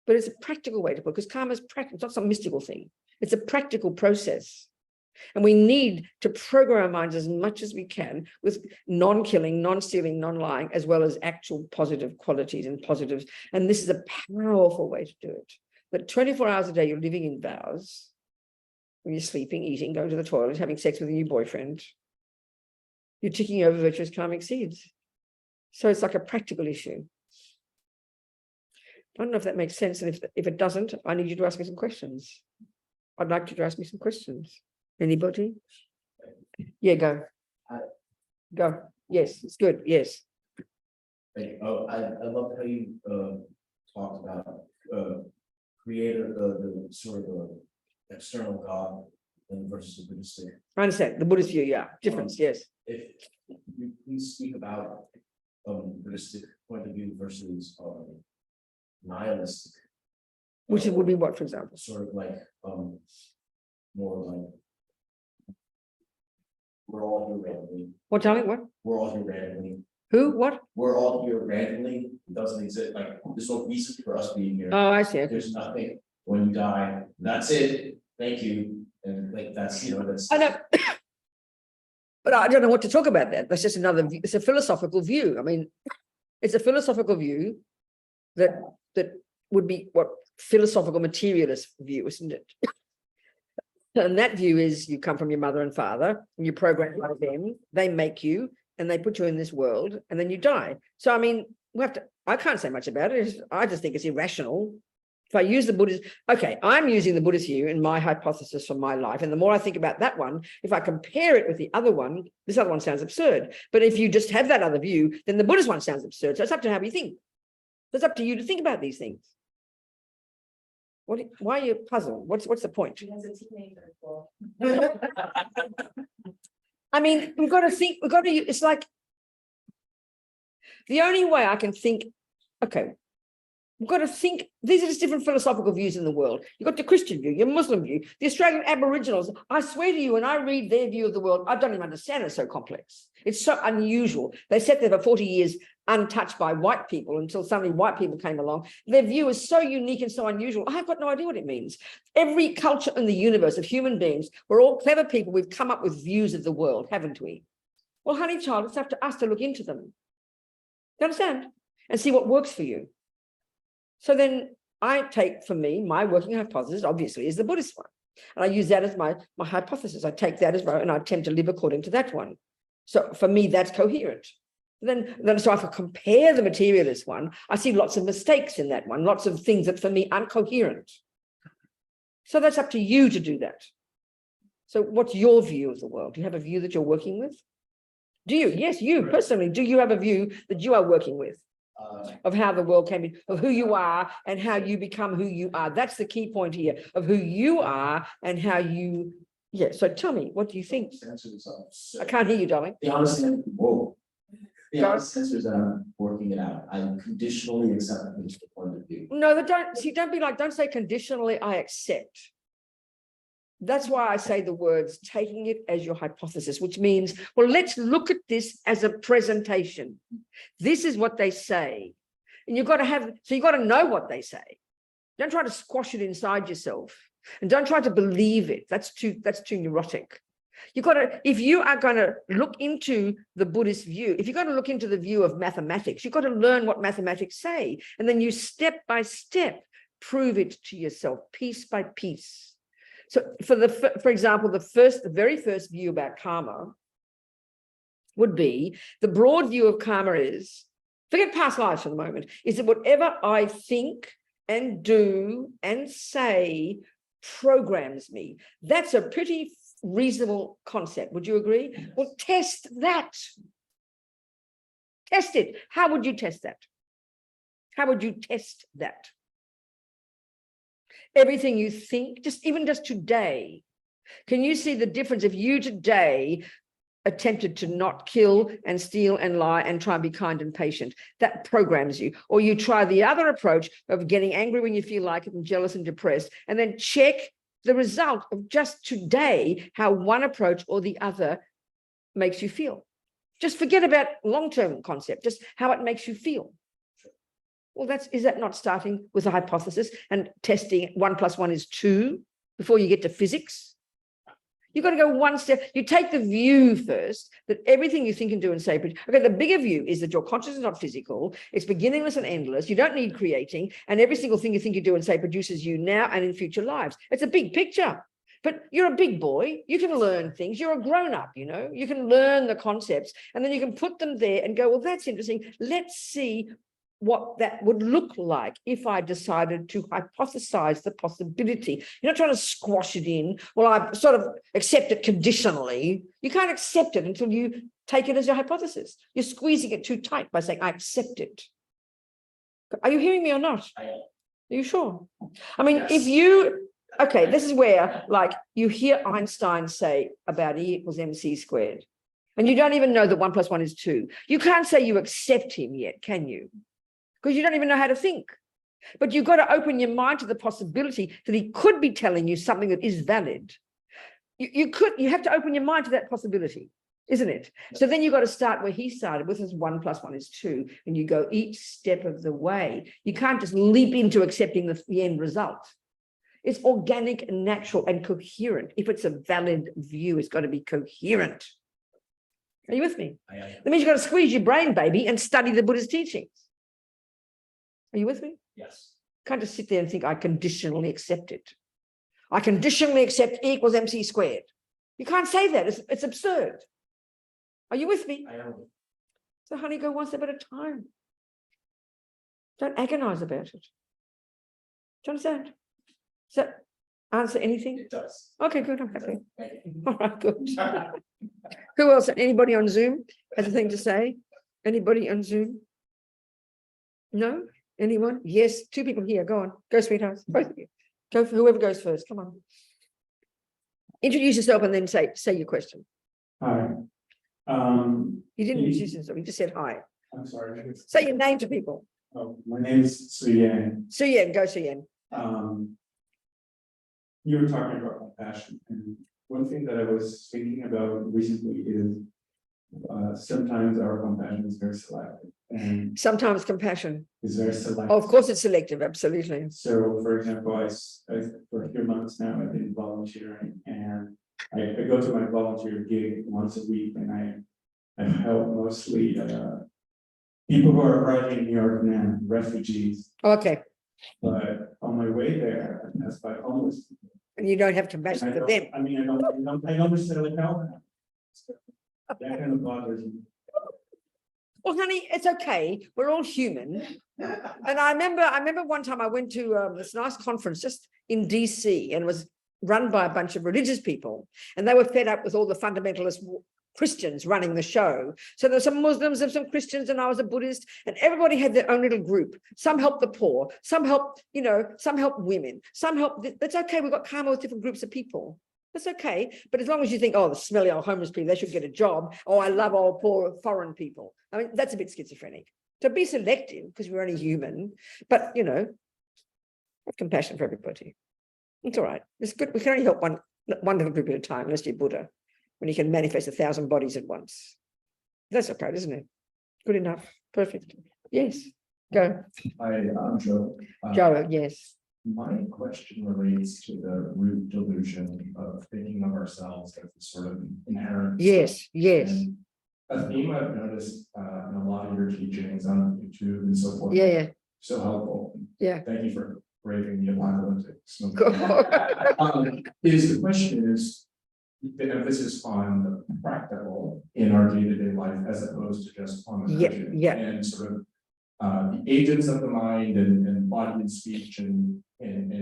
But it's a practical way to put it, because karma is practical. It's not some mystical thing. It's a practical process. And we need to program our minds as much as we can with non-killing, non-stealing, non-lying, as well as actual positive qualities and positives. And this is a powerful way to do it. But 24 hours a day, you're living in vows. When you're sleeping, eating, going to the toilet, having sex with a new boyfriend. You're ticking over virtuous karmic seeds. So it's like a practical issue. I don't know if that makes sense. And if it doesn't, I need you to ask me some questions. I'd like you to ask me some questions. Anybody? Yeah, go. Go. Yes, it's good. Yes. Oh, I love how you talked about creator, the sort of external God versus the Buddhistic. I understand the Buddhist view, yeah. Difference, yes. If you please speak about Buddhistic point of view versus nihilistic, Which would be what, for example? sort of like more like we're all here randomly. What, darling? What? We're all here randomly. Who? What? We're all here randomly. It doesn't exist. Like there's no reason for us being here. Oh, I see. Okay. There's nothing. When you die, that's it. Thank you. And like that's that's. I know, but I don't know what to talk about that. That's just another view. It's a philosophical view. I mean, it's a philosophical view that would be what philosophical materialist view, isn't it? And that view is you come from your mother and father, and you're programmed by them, they make you, and they put you in this world, and then you die. So, I mean, I can't say much about it. I just think it's irrational. If I use the Buddhist, okay, I'm using the Buddhist view in my hypothesis for my life. And the more I think about that one, if I compare it with the other one, this other one sounds absurd. But if you just have that other view, then the Buddhist one sounds absurd. So it's up to how you think. It's up to you to think about these things. Why are you puzzled? What's the point? I mean, we've got to think, it's like the only way I can think, okay, we've got to think, these are just different philosophical views in the world. You've got the Christian view, your Muslim view, the Australian Aboriginals. I swear to you, when I read their view of the world, I don't even understand it. It's so complex. It's so unusual. They sat there for 40 years untouched by white people until suddenly white people came along. Their view is so unique and so unusual. I have got no idea what it means. Every culture in the universe of human beings, we're all clever people. We've come up with views of the world, haven't we? Well, honey child, it's up to us to look into them. You understand? And see what works for you. So then I take, for me, my working hypothesis, obviously, is the Buddhist one. And I use that as my hypothesis. I take that as well, and I attempt to live according to that one. So for me, that's coherent. Then so if I compare the materialist one, I see lots of mistakes in that one, lots of things that for me aren't coherent. So that's up to you to do that. So what's your view of the world? Do you have a view that you're working with? Do you? Yes, you personally. Do you have a view that you are working with? Of how the world came in, of who you are and how you become who you are. That's the key point here, of who you are and how you, yeah. So tell me, what do you think? I can't hear you, darling. The honest answer is that I'm working it out. I conditionally accept the point of view. No, don't say conditionally, I accept. That's why I say the words, taking it as your hypothesis, which means, well, let's look at this as a presentation. This is what they say. And you've got to know what they say. Don't try to squash it inside yourself. And don't try to believe it. That's too neurotic. You've got to, if you are going to look into the Buddhist view, if you're going to look into the view of mathematics, you've got to learn what mathematics say. And then you step by step, prove it to yourself, piece by piece. So for example, the very first view about karma would be, the broad view of karma is, forget past lives for the moment, is that whatever I think and do and say programs me. That's a pretty reasonable concept. Would you agree? Well, test that. Test it. How would you test that? How would you test that? Everything you think, even just today, can you see the difference if you today attempted to not kill and steal and lie and try and be kind and patient? That programs you. Or you try the other approach of getting angry when you feel like it and jealous and depressed, and then check the result of just today, how one approach or the other makes you feel. Just forget about long-term concept, just how it makes you feel. Well, is that not starting with a hypothesis and testing 1 + 1 is 2 before you get to physics? You've got to go one step. You take the view first that everything you think and do and say, okay, the bigger view is that your consciousness is not physical, it's beginningless and endless, you don't need creating, and every single thing you think, you do and say produces you now and in future lives. It's a big picture. But you're a big boy, you can learn things, you're a grown-up, you can learn the concepts, and then you can put them there and go, well, that's interesting. Let's see what that would look like if I decided to hypothesize the possibility. You're not trying to squash it in. Well, I sort of accept it conditionally. You can't accept it until you take it as your hypothesis. You're squeezing it too tight by saying, I accept it. Are you hearing me or not? I am. Are you sure? I mean, Yes. if you Okay, this is where, like, you hear Einstein say about E equals MC squared, and you don't even know that 1 + 1 is 2. You can't say you accept him yet, can you? Because you don't even know how to think. But you've got to open your mind to the possibility that he could be telling you something that is valid. You have to open your mind to that possibility, isn't it? So then you've got to start where he started, which is 1 + 1 is 2, and you go each step of the way. You can't just leap into accepting the end result. It's organic and natural and coherent. If it's a valid view, it's got to be coherent. Are you with me? That means you've got to squeeze your brain, baby, and study the Buddhist teachings. Are you with me? Yes. You can't just sit there and think, I conditionally accept it. I conditionally accept E equals MC squared. You can't say that. It's absurd. Are you with me? I am. So, honey, go one step at a time. Don't agonize about it. Do you understand? Does that answer anything? It does. Okay, good. I'm happy. All right, good. Who else? Anybody on Zoom has a thing to say? Anybody on Zoom? No? Anyone? Yes, 2 people here. Go on. Go, sweethearts. Both of you. Go for whoever goes first. Come on. Introduce yourself and then say your question. Hi. You didn't introduce yourself. You just said hi. I'm sorry. Say your name to people. Oh, my name is Suyan. Suyen, go Suyen. You were talking about compassion, and one thing that I was thinking about recently is sometimes our compassion is very selective, and Sometimes compassion. is very selective. Oh, of course it's selective, absolutely. So, for example, I for a few months now I've been volunteering, and I go to my volunteer gig once a week, and I help mostly people who are arriving in New York now, refugees. Okay. But on my way there, I passed by homeless people. And you don't have And compassion I for don't- them. I mean, I don't necessarily know them. That kind of bothers me. Well, honey, it's okay. We're all human. And I remember one time I went to this nice conference just in DC, and it was run by a bunch of religious people, and they were fed up with all the fundamentalist Christians running the show. So there were some Muslims and some Christians, and I was a Buddhist, and everybody had their own little group. Some helped the poor, some helped, some helped women, some helped. That's okay. We've got karma with different groups of people. That's okay. But as long as you think, oh, the smelly old homeless people, they should get a job. Oh, I love old poor foreign people. I mean, that's a bit schizophrenic. So be selective, because we're only human, but have compassion for everybody. It's all right. It's good. We can only help one little group at a time, unless you're Buddha, when you can manifest 1,000 bodies at once. That's okay, isn't it? Good enough. Perfect. Yes. Go. Hi, I'm Joe. Joe, yes. My question relates to the root delusion of thinking of ourselves as sort of inherent. Yes, yes. And a theme I've noticed in a lot of your teachings on YouTube and so forth. Yeah, yeah. So helpful. Yeah. Thank you for braving the apocalyptic. Go. Is the question is the emphasis on the practical in our day-to-day life as opposed to just on the vision, and sort of the agents of the mind and body and speech and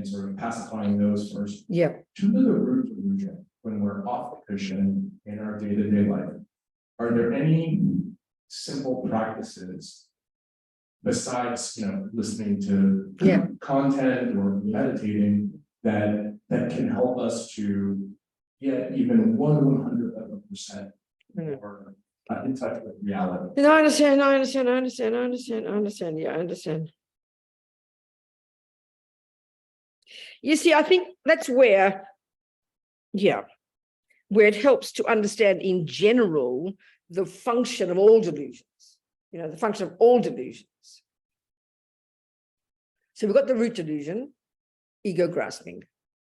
sort of pacifying those first. Yeah. To the root delusion, when we're off the cushion in our day-to-day life, are there any simple practices besides listening to content or meditating that can help us to get even 100% more in touch with reality? No, I understand. Yeah, I understand. You see, I think that's where it helps to understand in general the function of all delusions, the function of all delusions. So we've got the root delusion, ego grasping,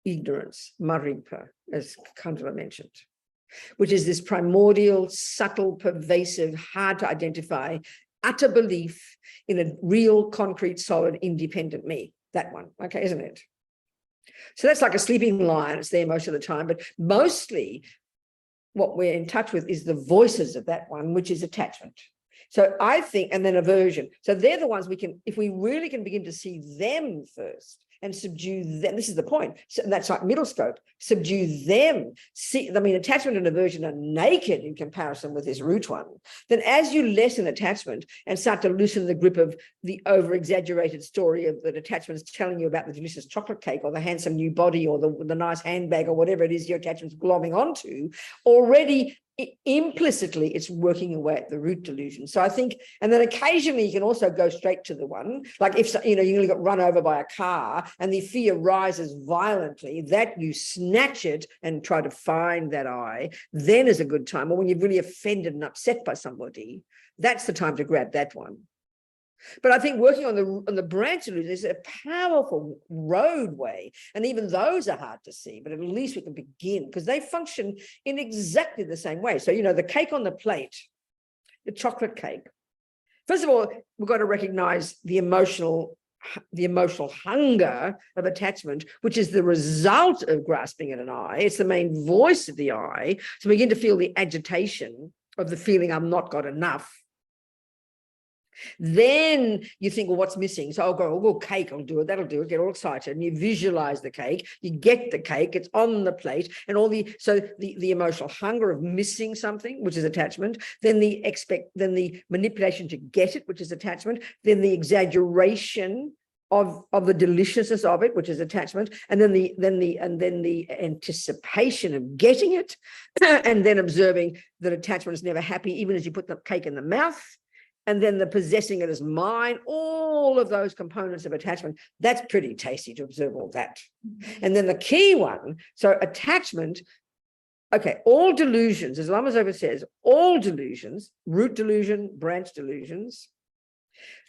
ignorance, maripa, as Kandala mentioned, which is this primordial, subtle, pervasive, hard to identify, utter belief in a real, concrete, solid, independent me. That one, okay, isn't it? So that's like a sleeping lion. It's there most of the time, but mostly what we're in touch with is the voices of that one, which is attachment. So I think, and then aversion. So they're the ones we can, if we really can begin to see them first, and subdue them. This is the point. So that's like middle scope. Subdue them. See, I mean, attachment and aversion are naked in comparison with this root one. Then as you lessen attachment and start to loosen the grip of the over-exaggerated story of that attachment is telling you about the delicious chocolate cake or the handsome new body or the nice handbag or whatever it is your attachment's glomming onto, already implicitly it's working away at the root delusion. So I think, and then occasionally you can also go straight to the one, like if you only got run over by a car and the fear rises violently, that you snatch it and try to find that I, then is a good time. Or when you're really offended and upset by somebody, that's the time to grab that one. But I think working on the branch delusion is a powerful roadway, and even those are hard to see, but at least we can begin because they function in exactly the same way. So, the cake on the plate, the chocolate cake. First of all, we've got to recognize the emotional hunger of attachment, which is the result of grasping at an I. It's the main voice of the I. So we begin to feel the agitation of the feeling I'm not got enough. Then you think, well, what's missing? So I'll go, cake, I'll do it, that'll do it, get all excited. And you visualize the cake, you get the cake, it's on the plate, and the emotional hunger of missing something, which is attachment, then the manipulation to get it, which is attachment, then the exaggeration of the deliciousness of it, which is attachment, and then the anticipation of getting it, and then observing that attachment is never happy, even as you put the cake in the mouth. And then the possessing it as mine, all of those components of attachment, that's pretty tasty to observe all that. And then the key one, so attachment, okay, all delusions, as Lama Zopa says, all delusions, root delusion, branch delusions,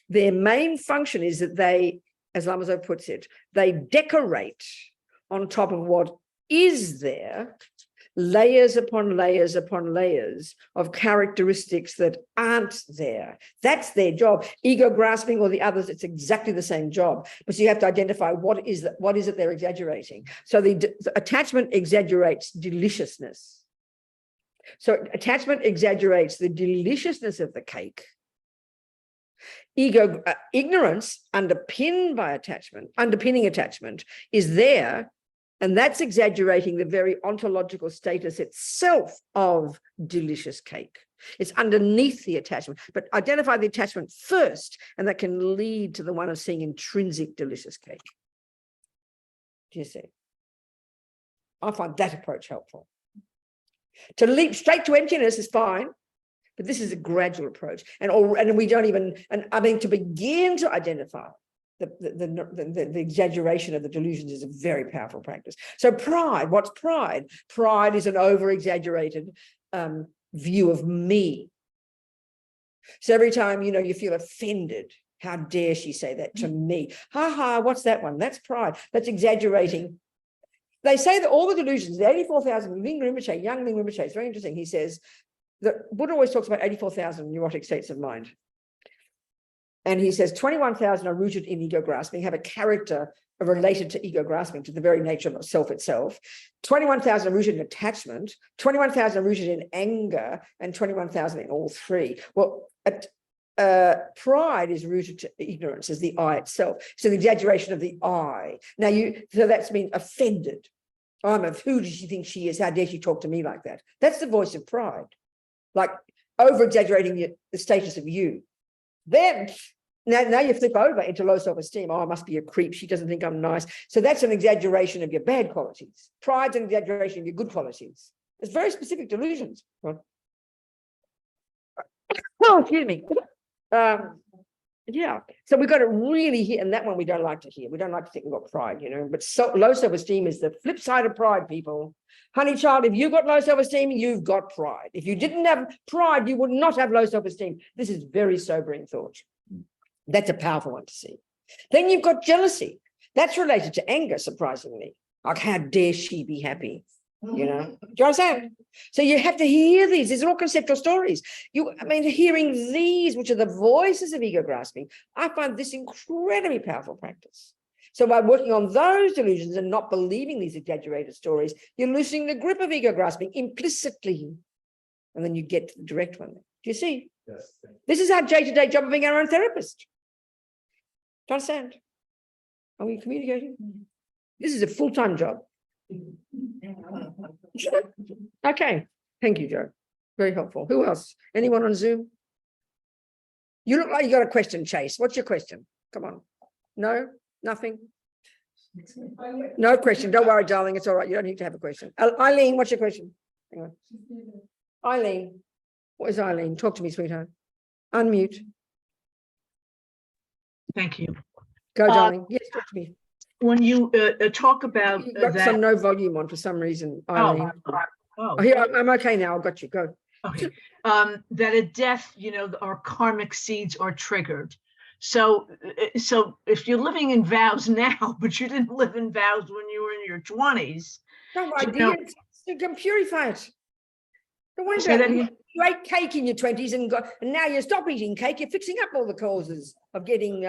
their main function is that they, as Lama Zopa puts it, they decorate on top of what is there, layers upon layers upon layers of characteristics that aren't there. That's their job. Ego grasping or the others, it's exactly the same job. But so you have to identify what is it they're exaggerating. So the attachment exaggerates deliciousness. So attachment exaggerates the deliciousness of the cake. Ignorance underpinning attachment is there. And that's exaggerating the very ontological status itself of delicious cake. It's underneath the attachment, but identify the attachment first, and that can lead to the one of seeing intrinsic delicious cake. Do you see? I find that approach helpful. To leap straight to emptiness is fine, but this is a gradual approach. And we don't even, to begin to identify the exaggeration of the delusions is a very powerful practice. So pride, what's pride? Pride is an over-exaggerated view of me. So every time, you feel offended, how dare she say that to me? What's that one? That's pride. That's exaggerating. They say that all the delusions, the 84,000, young Ling Rinpoche, it's very interesting. He says that Buddha always talks about 84,000 neurotic states of mind. And he says 21,000 are rooted in ego grasping, have a character related to ego grasping, to the very nature of self itself. 21,000 are rooted in attachment, 21,000 are rooted in anger, and 21,000 in all three. Well, pride is rooted to ignorance as the I itself. So the exaggeration of the I. Now so that's been offended. Who does she think she is? How dare she talk to me like that? That's the voice of pride. Like over-exaggerating the status of you. Then, now you flip over into low self-esteem. I must be a creep. She doesn't think I'm nice. So that's an exaggeration of your bad qualities. Pride's an exaggeration of your good qualities. It's very specific delusions. Excuse me. Yeah. So we've got to really hear, and that one we don't like to hear. We don't like to think we've got pride, But low self-esteem is the flip side of pride, people. Honey child, if you've got low self-esteem, you've got pride. If you didn't have pride, you would not have low self-esteem. This is very sobering thought. That's a powerful one to see. Then you've got jealousy. That's related to anger, surprisingly. Like, how dare she be happy? Do you understand? So you have to hear these. These are all conceptual stories. Hearing these, which are the voices of ego grasping, I find this incredibly powerful practice. So by working on those delusions and not believing these exaggerated stories, you're loosening the grip of ego grasping implicitly. And then you get to the direct one. Do you see? Yes. This is our day-to-day job of being our own therapist. Do you understand? Are we communicating? This is a full-time job. Okay, thank you, Joe. Very helpful. Who else? Anyone on Zoom? You look like you got a question, Chase. What's your question? Come on. No, nothing. No question. Don't worry, darling. It's all right. You don't need to have a question. Eileen, what's your question? Hang on. Eileen. What is Eileen? Talk to me, sweetheart. Unmute. Thank you. Go, darling. Yes, talk to me. When you talk about You've got that, no volume on for some reason, Eileen. oh, Oh, here, I'm okay now. I've got you. Go. okay. That at death, our karmic seeds are triggered. So if you're living in vows now, but you didn't live in vows when you were in your 20s. Don't worry, dear. You can purify it. Don't worry Say about that it. again? You ate cake in your 20s and now you stop eating cake. You're fixing up all the causes of getting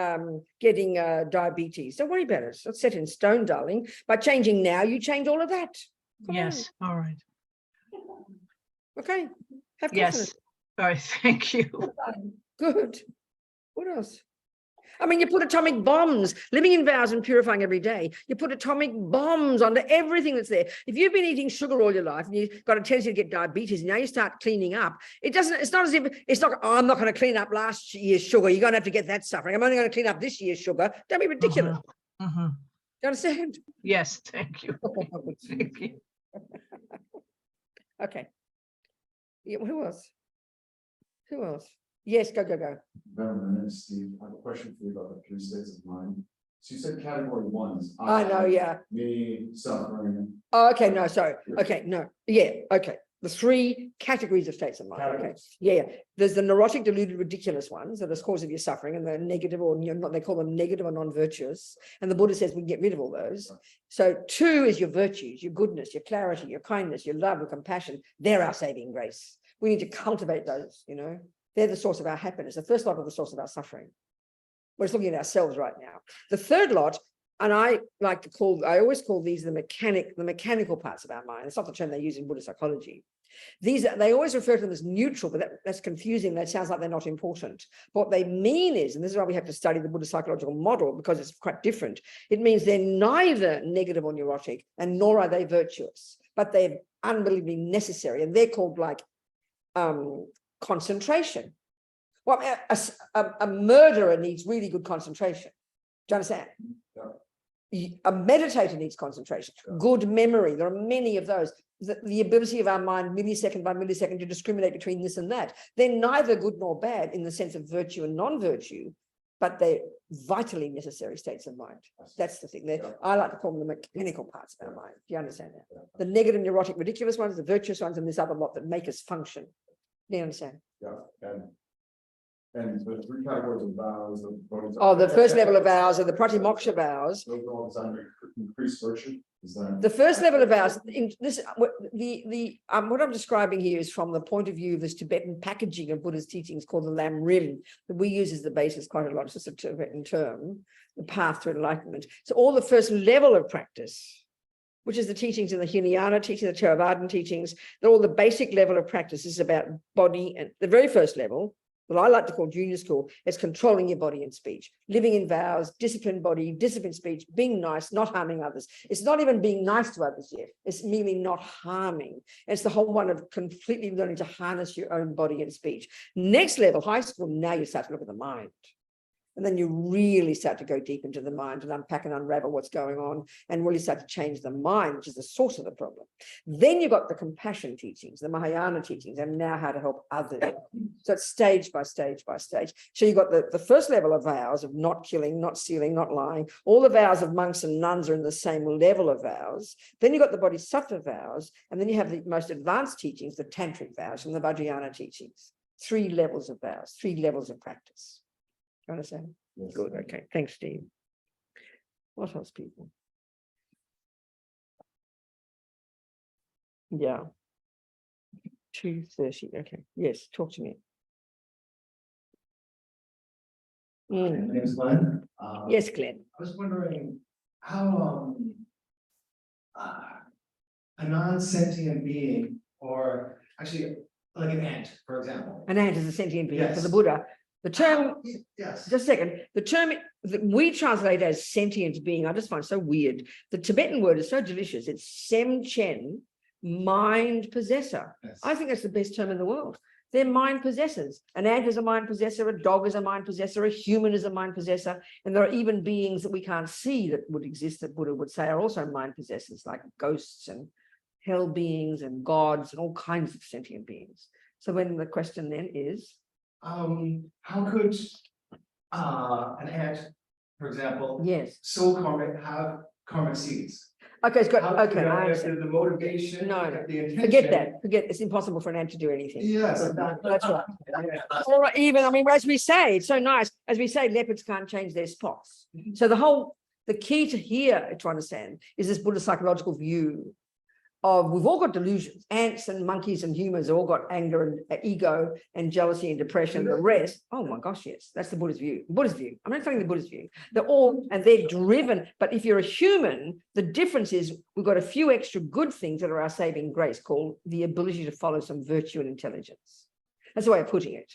diabetes. Don't worry about it. It's not set in stone, darling. By changing now, you change all of that. Come Yes. All right. on. Okay. Have confidence. Yes. All right. Thank you. Good. What else? I mean, you put atomic bombs, living in vows and purifying every day. You put atomic bombs onto everything that's there. If you've been eating sugar all your life and you've got a tendency to get diabetes, and now you start cleaning up. It's not as if oh, I'm not going to clean up last year's sugar. You're going to have to get that suffering. I'm only going to clean up this year's sugar. Don't be ridiculous. Mm-hmm. Do you understand? Yes. Thank you. Thank you. Okay. Yeah, who else? Who else? Yes, go. My name is Steve. I have a question for you about the 3 states of mind. So you said category 1 is I know, yeah. me, suffering. Oh, okay, no, sorry. Okay, no. Yeah, okay. The 3 categories of states of mind. Okay. Categories. Yeah. There's the neurotic, deluded, ridiculous ones that are the cause of your suffering, and the negative, or they call them negative or non-virtuous. And the Buddha says we can get rid of all those. So 2 is your virtues, your goodness, your clarity, your kindness, your love, your compassion. They're our saving grace. We need to cultivate those, They're the source of our happiness. The first lot are the source of our suffering. We're just looking at ourselves right now. The third lot, and I always call these the mechanical parts of our mind. It's not the term they use in Buddhist psychology. They always refer to them as neutral, but that's confusing. That sounds like they're not important. What they mean is, and this is why we have to study the Buddhist psychological model, because it's quite different. It means they're neither negative or neurotic, and nor are they virtuous, but they're unbelievably necessary. And they're called concentration. Well, a murderer needs really good concentration. Do you understand? Yeah. A meditator needs concentration, good memory. There are many of those. The ability of our mind, millisecond by millisecond, to discriminate between this and that. They're neither good nor bad in the sense of virtue and non-virtue, but they're vitally necessary states of mind. That's the thing. I like to call them the mechanical parts of our mind. Do you understand that? The negative, neurotic, ridiculous ones, the virtuous ones, and this other lot that make us function. Do you understand? Yeah. And the 3 categories of vows. The first level of vows are the pratimoksha vows. Those are all designed to increase virtue. Is that the first level of vows? What I'm describing here is from the point of view of this Tibetan packaging of Buddha's teachings called the Lam Rim, that we use as the basis quite a lot. It's just a Tibetan term, the path to enlightenment. So all the first level of practice, which is the teachings in the Hinayana teachings, the Theravadan teachings, they're all the basic level of practice. This is about body, and the very first level, what I like to call junior school, is controlling your body and speech, living in vows, disciplined body, disciplined speech, being nice, not harming others. It's not even being nice to others yet. It's merely not harming. It's the whole one of completely learning to harness your own body and speech. Next level, high school, now you start to look at the mind. And then you really start to go deep into the mind and unpack and unravel what's going on, and really start to change the mind, which is the source of the problem. Then you've got the compassion teachings, the Mahayana teachings, and now how to help others. So it's stage by stage by stage. So you've got the first level of vows of not killing, not stealing, not lying. All the vows of monks and nuns are in the same level of vows. Then you've got the bodhisattva vows, and then you have the most advanced teachings, the tantric vows from the Vajrayana teachings. 3 levels of vows, 3 levels of practice. You understand? Yes. Good. Okay. Thanks, Steve. What else, people? Yeah. 2:30. Okay. Yes. Talk to me. My name is Glenn. Yes, Glenn. I was wondering how a non-sentient being, or actually like an ant, for example. An ant is a sentient being for Yes. the Buddha. The term, Yes. just a second, the term that we translate as sentient being, I just find so weird. The Tibetan word is so delicious. It's Sentient, mind possessor. Yes. I think that's the best term in the world. They're mind possessors. An ant is a mind possessor, a dog is a mind possessor, a human is a mind possessor. And there are even beings that we can't see that would exist that Buddha would say are also mind possessors, like ghosts and hell beings and gods and all kinds of sentient beings. So when the question then is, How could an ant, for example, yes. sow karmic, have karmic seeds? Okay, it's good. How, Okay, you know, I if understand. the motivation, No, if the intention. Forget that. Forget it's impossible for an ant to do anything. Yes. That's right. Or even, I mean, as we say, it's so nice. As we say, leopards can't change their spots. So the key to here to understand is this Buddhist psychological view of we've all got delusions. Ants and monkeys and humans have all got anger and ego and jealousy and depression. The rest, oh my gosh, yes, that's the Buddhist view. Buddhist view. I'm not saying the Buddhist view. They're all, and they're driven. But if you're a human, the difference is we've got a few extra good things that are our saving grace, called the ability to follow some virtue and intelligence. That's the way of putting it.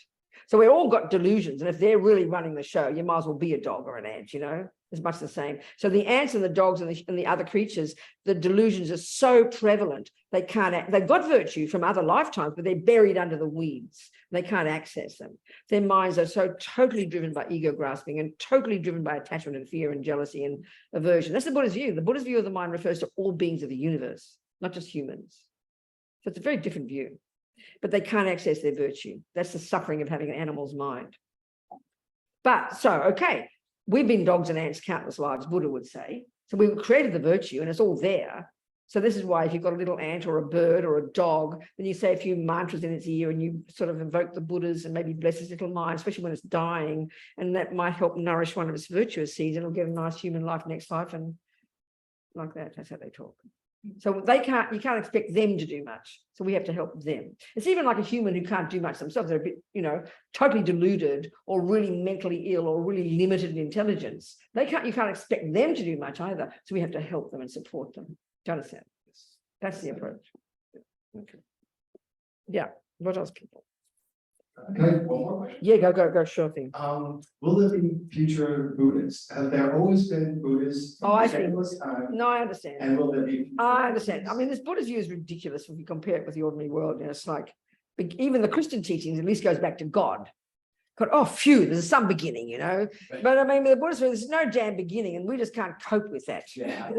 So we've all got delusions, and if they're really running the show, you might as well be a dog or an ant, you know, it's much the same. So the ants and the dogs and the other creatures, the delusions are so prevalent, they can't, they've got virtue from other lifetimes, but they're buried under the weeds. They can't access them. Their minds are so totally driven by ego grasping and totally driven by attachment and fear and jealousy and aversion. That's the Buddhist view. The Buddhist view of the mind refers to all beings of the universe, not just humans. So it's a very different view. But they can't access their virtue. That's the suffering of having an animal's mind. But so, okay, we've been dogs and ants countless lives, Buddha would say. So we've created the virtue and it's all there. So this is why if you've got a little ant or a bird or a dog, then you say a few mantras in its ear and you sort of invoke the Buddhas and maybe bless its little mind, especially when it's dying. And that might help nourish one of its virtuous seeds and it'll get a nice human life next life. And like that, that's how they talk. So you can't expect them to do much. So we have to help them. It's even like a human who can't do much themselves. They're a bit, you know, totally deluded or really mentally ill or really limited in intelligence. You can't expect them to do much either. So we have to help them and support them. Do you understand? That's the approach. Okay. Yeah. What else, people? Okay, one more question. Yeah, go, sure thing. Will there be future Buddhists? Have there always been Buddhists? Oh, I see. Time? No, I understand. And will there be? I understand. I mean, this Buddhist view is ridiculous if you compare it with the ordinary world. You know, it's like even the Christian teachings at least goes back to God. God, oh, phew, there's some beginning, you know. But I mean, the Buddhist view, there's no damn beginning, and we just can't cope with that. Yeah.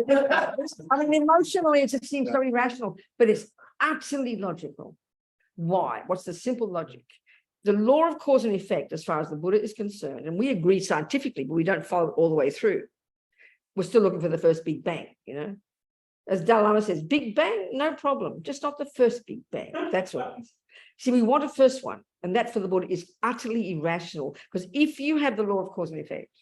I mean, emotionally, it just seems so irrational, but it's absolutely logical. Why? What's the simple logic? The law of cause and effect, as far as the Buddha is concerned, and we agree scientifically, but we don't follow it all the way through. We're still looking for the first Big Bang, you know. As Dalai Lama says, Big Bang, no problem, just not the first Big Bang. That's all. See, we want a first one, and that for the Buddha is utterly irrational, because if you have the law of cause and effect,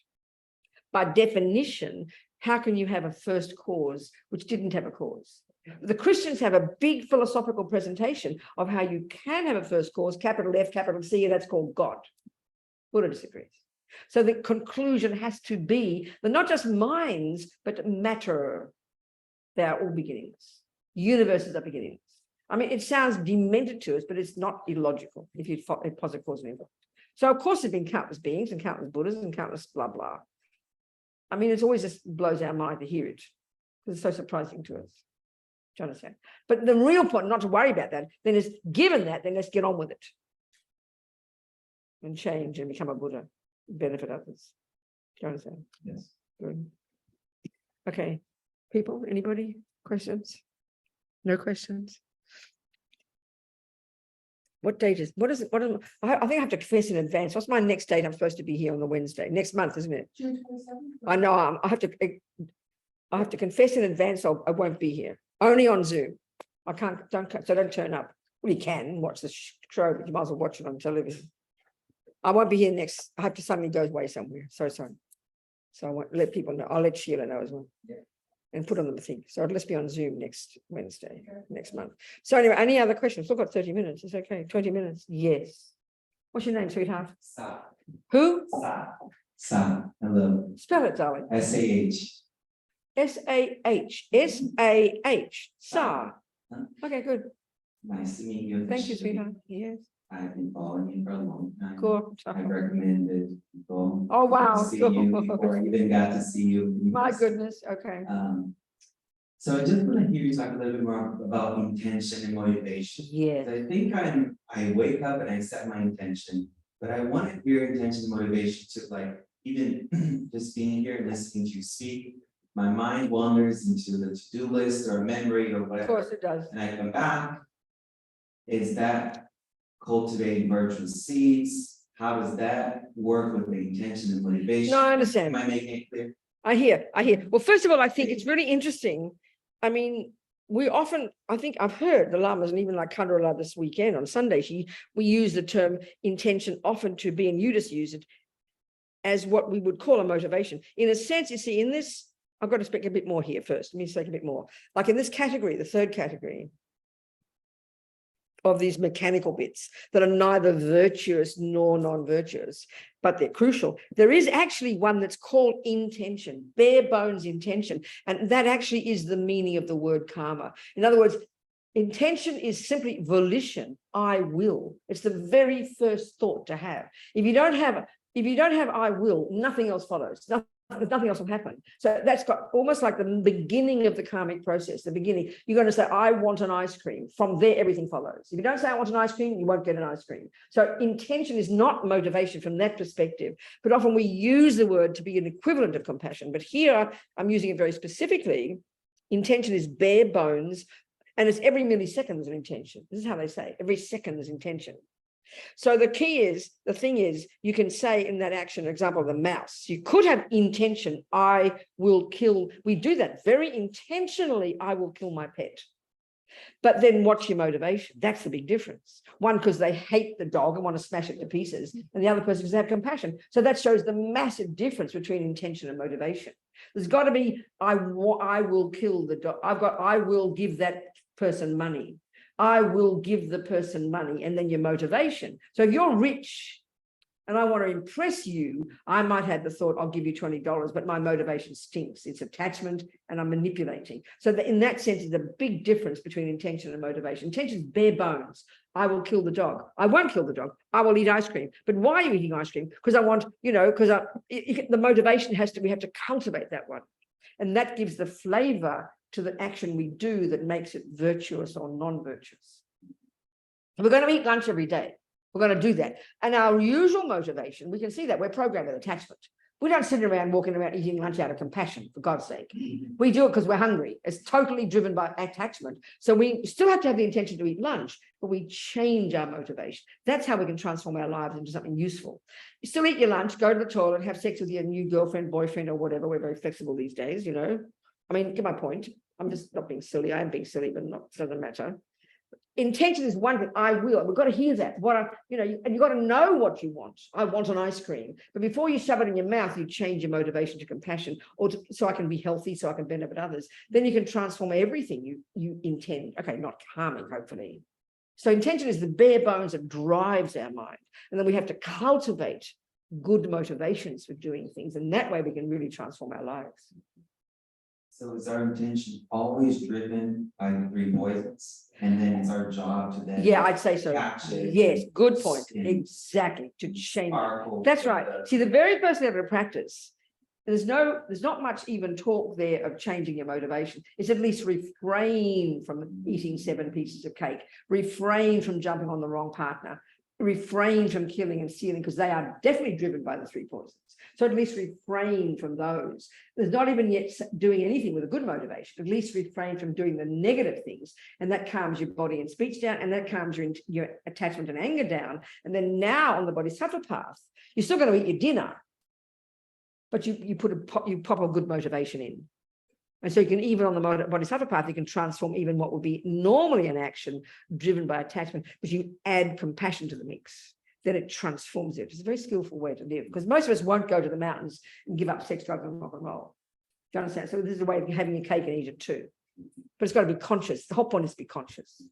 by definition, how can you have a first cause which didn't have a cause? The Christians have a big philosophical presentation of how you can have a first cause, capital F, capital C, and that's called God. Buddha disagrees. So the conclusion has to be that not just minds, but matter. They are all beginningless. Universes are beginningless. I mean, it sounds demented to us, but it's not illogical if you posit cause and effect. So of course, there've been countless beings and countless Buddhas and countless blah, blah. I mean, it's always just blows our mind to hear it because it's so surprising to us. Do you understand? But the real point, not to worry about that, then is given that, then let's get on with it and change and become a Buddha, benefit others. Do you understand? Yes. Good. Okay. People, anybody? Questions? No questions? What date is, what is it? I think I have to confess in advance. What's my next date? I'm supposed to be here on the Wednesday, next month, isn't it? June 27th. I know, I have to confess in advance, I won't be here. Only on Zoom. I can't, so don't turn up. Well, you can watch the show, but you might as well watch it on television. I won't be here next, I have to suddenly go away somewhere. So sorry. So I won't let people know. I'll let Sheila know as well. Yeah. And put on the thing. So let's be on Zoom next Wednesday, next month. So anyway, any other questions? Still got 30 minutes. It's okay. 20 minutes. Yes. What's your name, sweetheart? Sa. Who? Sa. Sa. Hello. Spell it, darling. S-A-H. S-A-H. S-A-H. Sa. Okay, good. Nice to meet you. Thank you, sweetheart. Yes. I've been following you for a long time. Cool. I've recommended people. Oh, wow. to see you before I even got to see you. My goodness. Okay. So I just want to hear you talk a little bit more about intention and motivation. Yeah. I think I wake up and I set my intention, but I want to hear intention and motivation to like even just being here and listening to you speak. My mind wanders into the to-do list or memory or whatever. Of course it does. And I come back. Is that cultivating virtuous seeds? How does that work with the intention and motivation? No, I understand. Am I making it clear? I hear. Well, first of all, I think it's really interesting. I mean, I think I've heard the lamas, and even like Kandrila this weekend on Sunday, we use the term intention often to be, and you just use it as what we would call a motivation. In a sense, you see, in this, I've got to speak a bit more here first. Let me speak a bit more. Like in this category, the third category of these mechanical bits that are neither virtuous nor non-virtuous, but they're crucial. There is actually one that's called intention, bare bones intention. And that actually is the meaning of the word karma. In other words, intention is simply volition, I will. It's the very first thought to have. If you don't have I will, nothing else follows. Nothing else will happen. So that's got almost like the beginning of the karmic process, the beginning. You're going to say, I want an ice cream. From there, everything follows. If you don't say, I want an ice cream, you won't get an ice cream. So intention is not motivation from that perspective, but often we use the word to be an equivalent of compassion. But here, I'm using it very specifically. Intention is bare bones, and it's every millisecond is an intention. This is how they say, every second is intention. So the thing is, you can say in that action, example of the mouse, you could have intention, I will kill. We do that very intentionally, I will kill my pet. But then what's your motivation? That's the big difference. One, because they hate the dog and want to smash it to pieces, and the other person because they have compassion. So that shows the massive difference between intention and motivation. There's got to be, I will kill the dog. I will give that person money. I will give the person money, and then your motivation. So if you're rich and I want to impress you, I might have the thought, I'll give you $20, but my motivation stinks. It's attachment and I'm manipulating. So that in that sense, there's a big difference between intention and motivation. Intention is bare bones. I will kill the dog. I won't kill the dog. I will eat ice cream. But why are you eating ice cream? Because I want, because the motivation we have to cultivate that one. And that gives the flavor to the action we do that makes it virtuous or non-virtuous. We're going to eat lunch every day. We're going to do that. And our usual motivation, we can see that we're programmed with attachment. We don't sit around walking around eating lunch out of compassion, for God's sake. We do it because we're hungry. It's totally driven by attachment. So we still have to have the intention to eat lunch, but we change our motivation. That's how we can transform our lives into something useful. You still eat your lunch, go to the toilet, have sex with your new girlfriend, boyfriend, or whatever. We're very flexible these days, I mean, get my point. I'm just not being silly. I am being silly, but it doesn't matter. Intention is one thing. I will. We've got to hear that. And you've got to know what you want. I want an ice cream. But before you shove it in your mouth, you change your motivation to compassion, so I can be healthy, so I can benefit others. Then you can transform everything you intend. Okay, not harming, hopefully. So intention is the bare bones that drives our mind. And then we have to cultivate good motivations for doing things. And that way we can really transform our lives. So is our intention always driven by the three poisons? And then it's our job to then. Yeah, I'd say so. Yes, good point. And Exactly. To change. sparkle That's right. the- See, the very first level of practice, there's not much even talk there of changing your motivation. It's at least refrain from eating 7 pieces of cake, refrain from jumping on the wrong partner, refrain from killing and stealing, because they are definitely driven by the 3 poisons. So at least refrain from those. There's not even yet doing anything with a good motivation. At least refrain from doing the negative things, and that calms your body and speech down, and that calms your attachment and anger down. And then now on the Bodhisattva path, you're still going to eat your dinner, but you pop a good motivation in. And so you can, even on the Bodhisattva path, you can transform even what would be normally an action driven by attachment, but you add compassion to the mix. Then it transforms it. It's a very skillful way to live, because most of us won't go to the mountains and give up sex, drugs, and rock and roll. Do you understand? So this is a way of having a cake and eat it too. But it's got to be conscious. The whole point is to be conscious. Do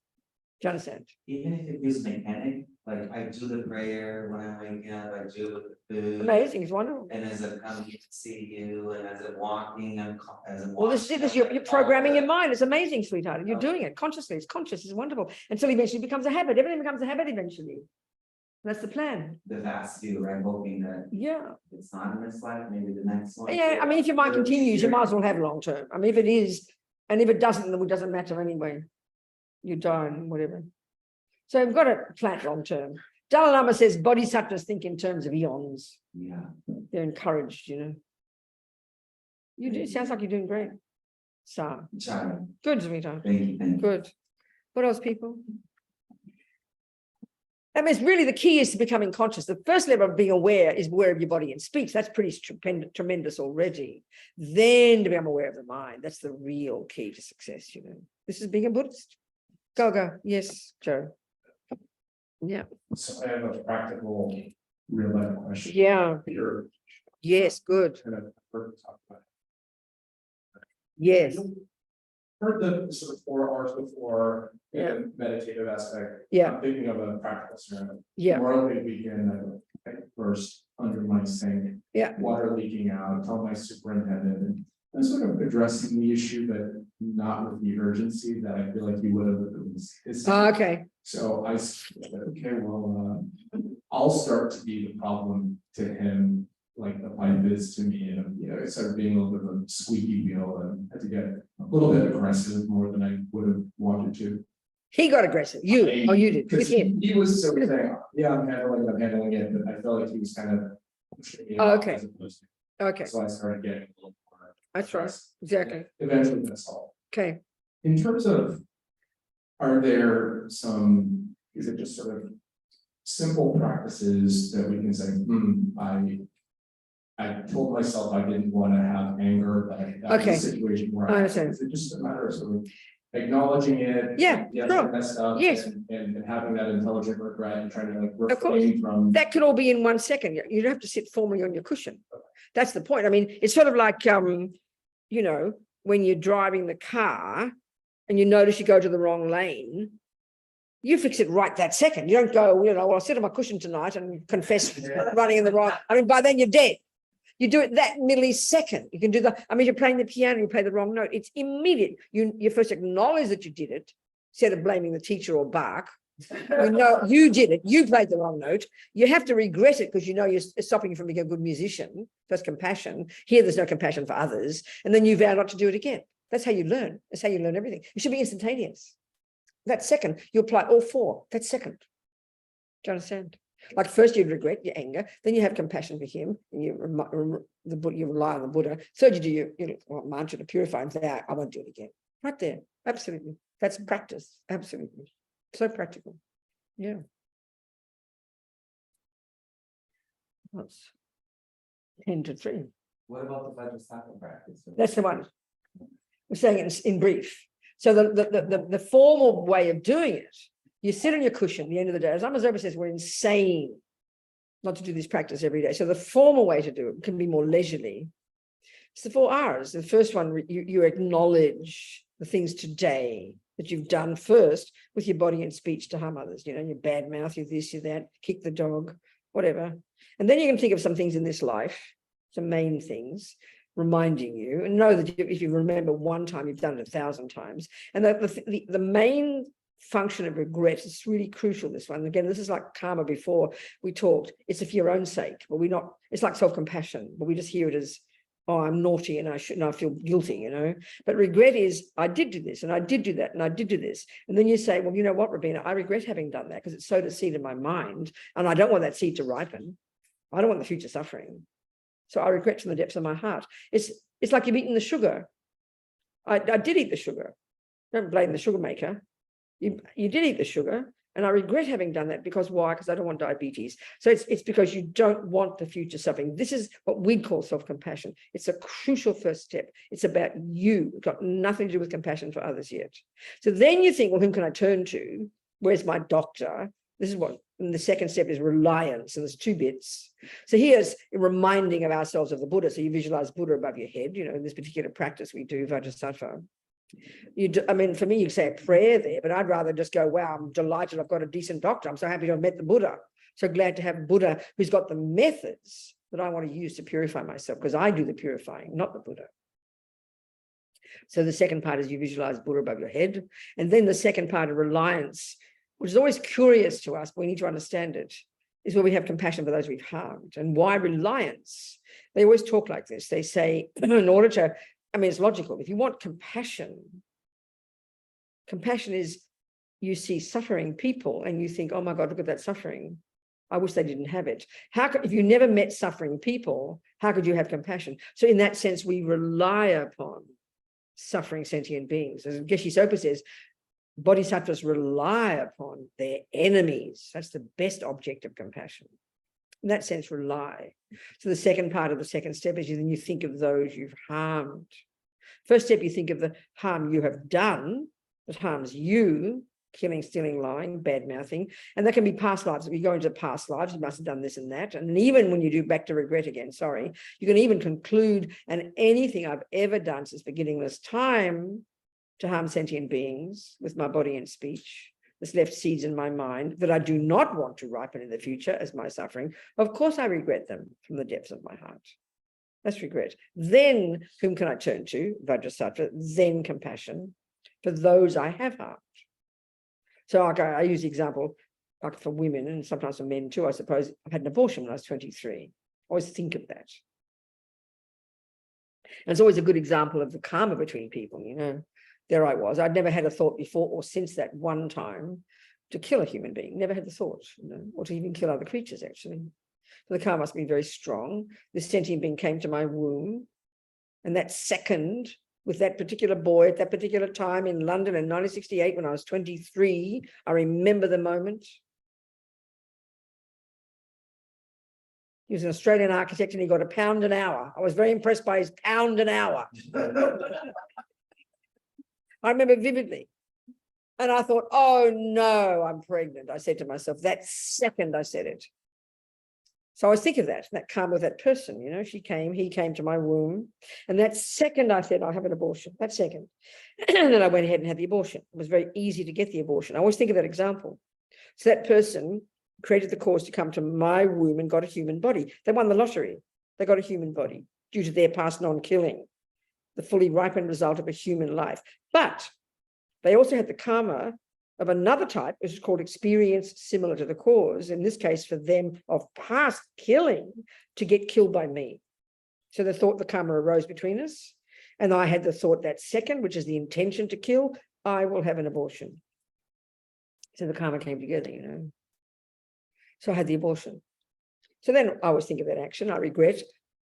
you understand? Even if it feels mechanic, like I do the prayer when I'm waking up, I do it with the food. Amazing. It's wonderful. And as I'm coming to see you, and as I'm walking, Well, this is you're programming your mind. It's amazing, sweetheart. You're doing it consciously. It's conscious. It's wonderful. Until eventually it becomes a habit. Everything becomes a habit eventually. That's the plan. the vastity, right? Hoping that Yeah. it's not in this life, maybe the next one. Yeah, I mean, if your mind Or continues, you here. might as well have long term. I mean, if it is, and if it doesn't, then it doesn't matter anyway. You die and whatever. So we've got to plan long term. Dalai Lama says bodhisattvas think in terms of eons. Yeah. They're encouraged, you know. You do. It sounds like you're doing great. So Try. good, sweetheart. Thank you. Thank you. Good. What else, people? I mean, it's really the key is to becoming conscious. The first level of being aware is aware of your body and speech. That's pretty tremendous already. Then to become aware of the mind. That's the real key to success, you know. This is being a Buddhist. Go. Yes, Joe. Yeah. So I have a practical, real life question. Yeah. You're Yes, good. kind of heard talk about. Yes. Heard the sort of 4 hours before Yeah. the meditative aspect. Yeah. I'm thinking of a practical scenario. Yeah. Memorial Day weekend, I first under my sink. Yeah. Water leaking out, tell my superintendent, and sort of addressing the issue, but not with the urgency that I feel like he would have if it was his. Okay. So I said, okay, well, I'll start to be the problem to him, like the pipe is to me, and you know, it started being a little bit of a squeaky wheel, and had to get a little bit aggressive more than I would have wanted to. He got aggressive. You did with Because him. he was sort of saying, yeah, I'm handling it, but I felt like he was kind of pushing me Oh, off okay. as opposed to. Okay. So I started getting a little more. That's right. stressed. Exactly. Eventually that's all. Okay. In terms of, are there some, is it just sort of simple practices that we can say, I told myself I didn't want to have anger, but that was Okay. a situation where I I, understand. is it just a matter of sort of acknowledging it? Yeah, yes, sure. I messed up. Yes. And having that intelligent regret and trying to like Of course. refrain from. That could all be in 1 second. You don't have to sit formally on your cushion. That's the point. I mean, it's sort of like, you know, when you're driving the car and you notice you go to the wrong lane, you fix it right that second. You don't go, you know, well, I'll sit on my cushion tonight and confess running in the wrong. I mean, by then you're dead. You do it that millisecond. You can do that. I mean, you're playing the piano, you play the wrong note. It's immediate. You first acknowledge that you did it, instead of blaming the teacher or Bach. You know, you did it. You played the wrong note. You have to regret it because you know you're stopping you from being a good musician. That's compassion. Here, there's no compassion for others. And then you vow not to do it again. That's how you learn. That's how you learn everything. You should be instantaneous. That second, you apply all 4. That second. Do you understand? Like first you regret your anger, then you have compassion for him, and you rely on the Buddha. Third, you do your mantra to purify and say, I won't do it again. Right there. Absolutely. That's practice. Absolutely. So practical. Yeah. That's 10 to 3. What about the Vajrasattva practice? That's the one. We're saying it in brief. So the formal way of doing it, you sit on your cushion at the end of the day. As Lama Zopa says, we're insane not to do this practice every day. So the formal way to do it can be more leisurely. It's the 4 R's. The first one, you acknowledge the things today that you've done first with your body and speech to harm others. You know, your bad mouth, you this, you that, kick the dog, whatever. And then you can think of some things in this life, some main things, reminding you, and know that if you remember one time, you've done it 1,000 times. And the main function of regret is really crucial, this one. Again, this is like karma before we talked. It's for your own sake, but we're not, it's like self-compassion, but we just hear it as, oh, I'm naughty and I shouldn't, I feel guilty, you know. But regret is, I did do this and I did do that and I did do this. And then you say, well, you know what, Robina, I regret having done that because it sowed a seed in my mind and I don't want that seed to ripen. I don't want the future suffering. So I regret from the depths of my heart. It's like you've eaten the sugar. I did eat the sugar. Don't blame the sugar maker. You did eat the sugar, and I regret having done that because why? Because I don't want diabetes. So it's because you don't want the future suffering. This is what we'd call self-compassion. It's a crucial first step. It's about you. It's got nothing to do with compassion for others yet. So then you think, well, whom can I turn to? Where's my doctor? This is what, and the second step is reliance. And there's 2 bits. So here's a reminding of ourselves of the Buddha. So you visualize Buddha above your head. You know, in this particular practice we do, Vajrasattva. I mean, for me, you say a prayer there, but I'd rather just go, wow, I'm delighted I've got a decent doctor. I'm so happy to have met the Buddha. So glad to have Buddha who's got the methods that I want to use to purify myself, because I do the purifying, not the Buddha. So the second part is you visualize Buddha above your head. And then the second part of reliance, which is always curious to us, but we need to understand it, is where we have compassion for those we've harmed. And why reliance? They always talk like this. They say, in order to, I mean, it's logical. If you want compassion, compassion is you see suffering people and you think, oh my God, look at that suffering. I wish they didn't have it. How could, if you never met suffering people, how could you have compassion? So in that sense, we rely upon suffering sentient beings. As Geshe Sopa says, bodhisattvas rely upon their enemies. That's the best object of compassion. In that sense, rely. So the second part of the second step is then you think of those you've harmed. First step, you think of the harm you have done that harms you, killing, stealing, lying, bad-mouthing. And that can be past lives. If you go into past lives, you must have done this and that. And even when you do back to regret again, sorry, you can even conclude, and anything I've ever done since beginningless time to harm sentient beings with my body and speech, that's left seeds in my mind that I do not want to ripen in the future as my suffering, of course I regret them from the depths of my heart. That's regret. Then whom can I turn to? Vajrasattva, then compassion for those I have harmed. So I use the example like for women and sometimes for men too, I suppose. I had an abortion when I was 23. I always think of that. And it's always a good example of the karma between people, you know. There I was. I'd never had a thought before or since that one time to kill a human being. Never had the thought, you know, or to even kill other creatures, actually. So the karma must be very strong. This sentient being came to my womb. And that second, with that particular boy at that particular time in London in 1968, when I was 23, I remember the moment. He was an Australian architect and he got £1 an hour. I was very impressed by his £1 an hour. I remember vividly. And I thought, oh no, I'm pregnant. I said to myself, that second I said it. So I was thinking of that karma with that person, you know, he came to my womb. And that second I said, I'll have an abortion, that second. And then I went ahead and had the abortion. It was very easy to get the abortion. I always think of that example. So that person created the cause to come to my womb and got a human body. They won the lottery. They got a human body due to their past non-killing, the fully ripened result of a human life. But they also had the karma of another type, which is called experience similar to the cause, in this case for them of past killing to get killed by me. So the thought, the karma arose between us, and I had the thought that second, which is the intention to kill, I will have an abortion. So the karma came together, you know. So I had the abortion. So then I always think of that action, I regret.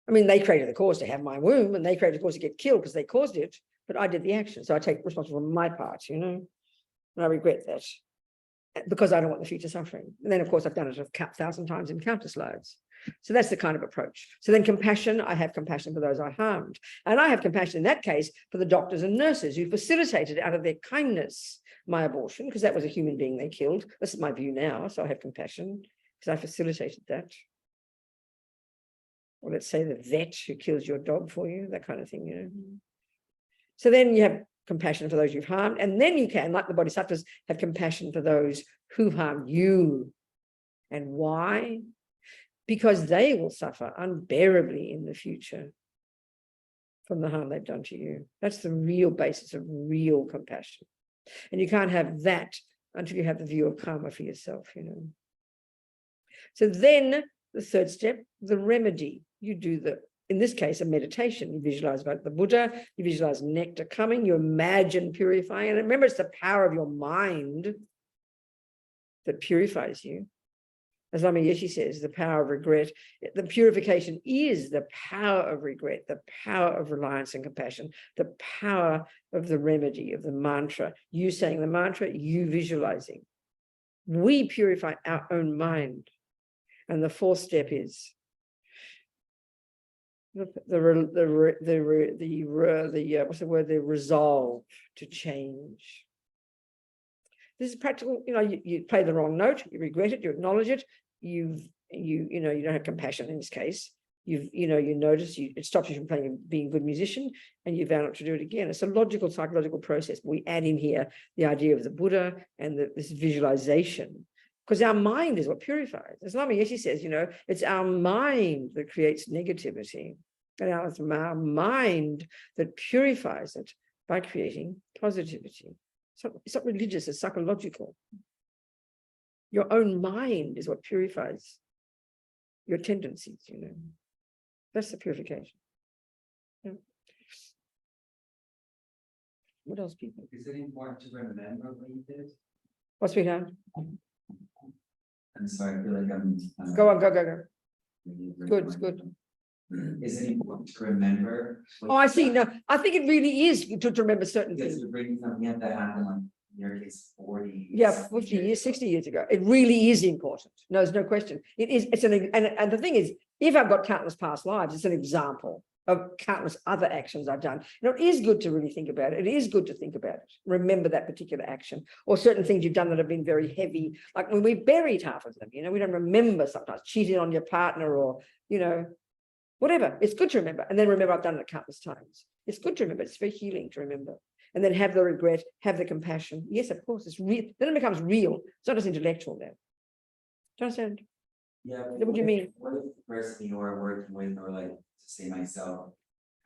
I mean, they created the cause to have my womb, and they created the cause to get killed because they caused it, but I did the action. So I take responsibility for my part, you know. And I regret that because I don't want the future suffering. And then, of course, I've done it 1,000 times in countless lives. So that's the kind of approach. So then compassion, I have compassion for those I harmed. And I have compassion in that case for the doctors and nurses who facilitated out of their kindness my abortion, because that was a human being they killed. This is my view now. So I have compassion because I facilitated that. Or let's say the vet who kills your dog for you, that kind of thing, you know. So then you have compassion for those you've harmed, and then you can, like the bodhisattvas, have compassion for those who harmed you. And why? Because they will suffer unbearably in the future from the harm they've done to you. That's the real basis of real compassion. And you can't have that until you have the view of karma for yourself, you know. So then the third step, the remedy. You do in this case, a meditation. You visualize about the Buddha, you visualize nectar coming, you imagine purifying. And remember, it's the power of your mind that purifies you. As Lama Yeshe says, the power of regret, the purification is the power of regret, the power of reliance and compassion, the power of the remedy, of the mantra. You saying the mantra, you visualizing. We purify our own mind. And the fourth step is the resolve to change. This is practical. You know, you play the wrong note, you regret it, you acknowledge it, you don't have compassion in this case. You notice it stops you from being a good musician, and you vow not to do it again. It's a logical, psychological process. We add in here the idea of the Buddha and this visualization. Because our mind is what purifies. As Lama Yeshe says, you know, it's our mind that creates negativity. And it's our mind that purifies it by creating positivity. It's not religious, it's psychological. Your own mind is what purifies your tendencies, you know. That's the purification. Yeah. What else, people? Is it important to remember what you did? What's we done? I'm sorry, I feel like I'm. Go on, go. Good, it's good. Is it important to remember? Oh, I see. No, I think it really is good to remember certain Because things. you're bringing something up that happened like in your case 40. Yeah, 50 years, 60 years ago. It really is important. No, there's no question. It is, it's and the thing is, if I've got countless past lives, it's an example of countless other actions I've done. You know, it is good to really think about it. It is good to think about it. Remember that particular action or certain things you've done that have been very heavy. Like when we buried half of them, you know, we don't remember sometimes cheating on your partner or, you know, whatever. It's good to remember. And then remember, I've done it countless times. It's good to remember. It's very healing to remember. And then have the regret, have the compassion. Yes, of course, it's real. Then it becomes real. It's not just intellectual then. Do you understand? Yeah. What do you mean? What if the person you are working with, or like to say myself,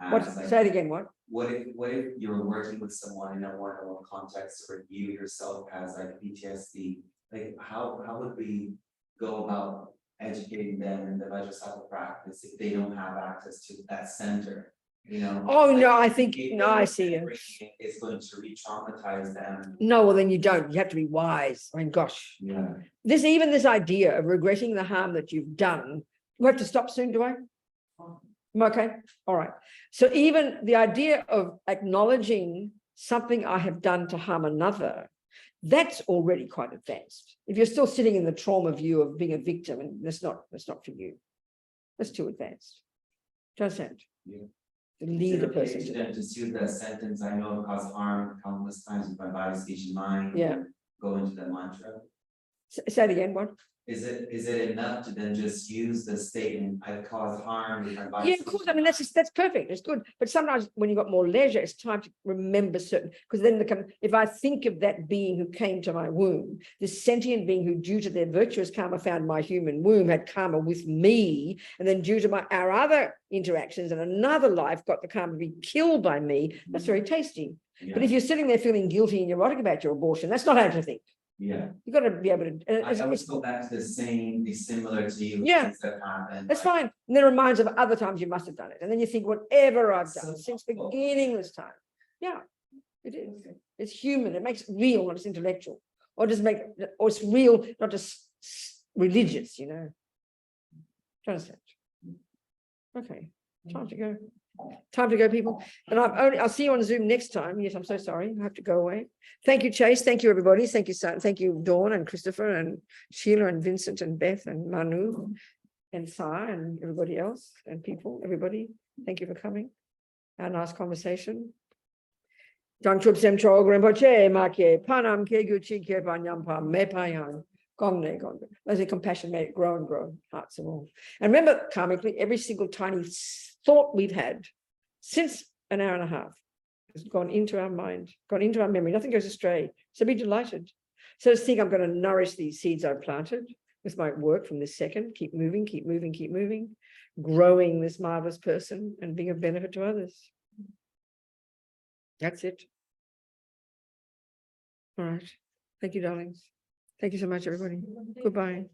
What? has, like, Say it again. What? what if you're working with someone in a one-on-one context, or you yourself has like PTSD? Like how would we go about educating them in the Vajrasattva practice if they don't have access to that center? You know? Oh, Like, no, I think, if no, I see you. it's going to re-traumatize them. No, well, then you don't. You have to be wise. I mean, gosh, Yeah. even this idea of regretting the harm that you've done, we have to stop soon, do I? Am I okay? All right. So even the idea of acknowledging something I have done to harm another, that's already quite advanced. If you're still sitting in the trauma view of being a victim, and that's not for you. That's too advanced. Do you understand? Yeah. To lead a person to to them that. just use that sentence, I know it caused harm countless times with my body, speech, and mind. Yeah. Go into the mantra. Say it again, what? Is it enough to then just use the statement, I've caused harm with my body? Yeah, of course. I mean, that's perfect. It's good. But sometimes when you've got more leisure, it's time to remember certain, because then if I think of that being who came to my womb, this sentient being who, due to their virtuous karma found my human womb, had karma with me, and then due to our other interactions in another life, got the karma to be killed by me, that's very tasty. Yeah. But if you're sitting there feeling guilty and neurotic about your abortion, that's not how to think. Yeah. You've got to be able to. I always go back to the same, be similar to you. Yeah. Things that happen. That's fine. And there are reminds of other times you must have done it. And then you think, whatever I've done So since cool. beginningless time. Yeah, it is. It's human. It makes it real, not just intellectual. Or it's real, not just religious, you know. Do you understand? Okay, time to go. Time to go, people. And I'll see you on Zoom next time. Yes, I'm so sorry. I have to go away. Thank you, Chase. Thank you, everybody. Thank you, Son. Thank you, Dawn and Christopher and Sheila and Vincent and Beth and Manu and Sai and everybody else and people, everybody. Thank you for coming. Our nice conversation. Dangchub Sem Chog Rinpoche, Make, Panam, Keguchi, Kepanyampa, Mepayan, Gongne, Gongne. As a compassion, may it grow and grow, hearts of all. And remember, karmically, every single tiny thought we've had since an hour and a half has gone into our mind, gone into our memory. Nothing goes astray. So be delighted. So just think I'm going to nourish these seeds I've planted with my work from this second. Keep moving, keep moving, keep moving, growing this marvelous person and being of benefit to others. That's it. All right. Thank you, darlings. Thank you so much, everybody. Goodbye.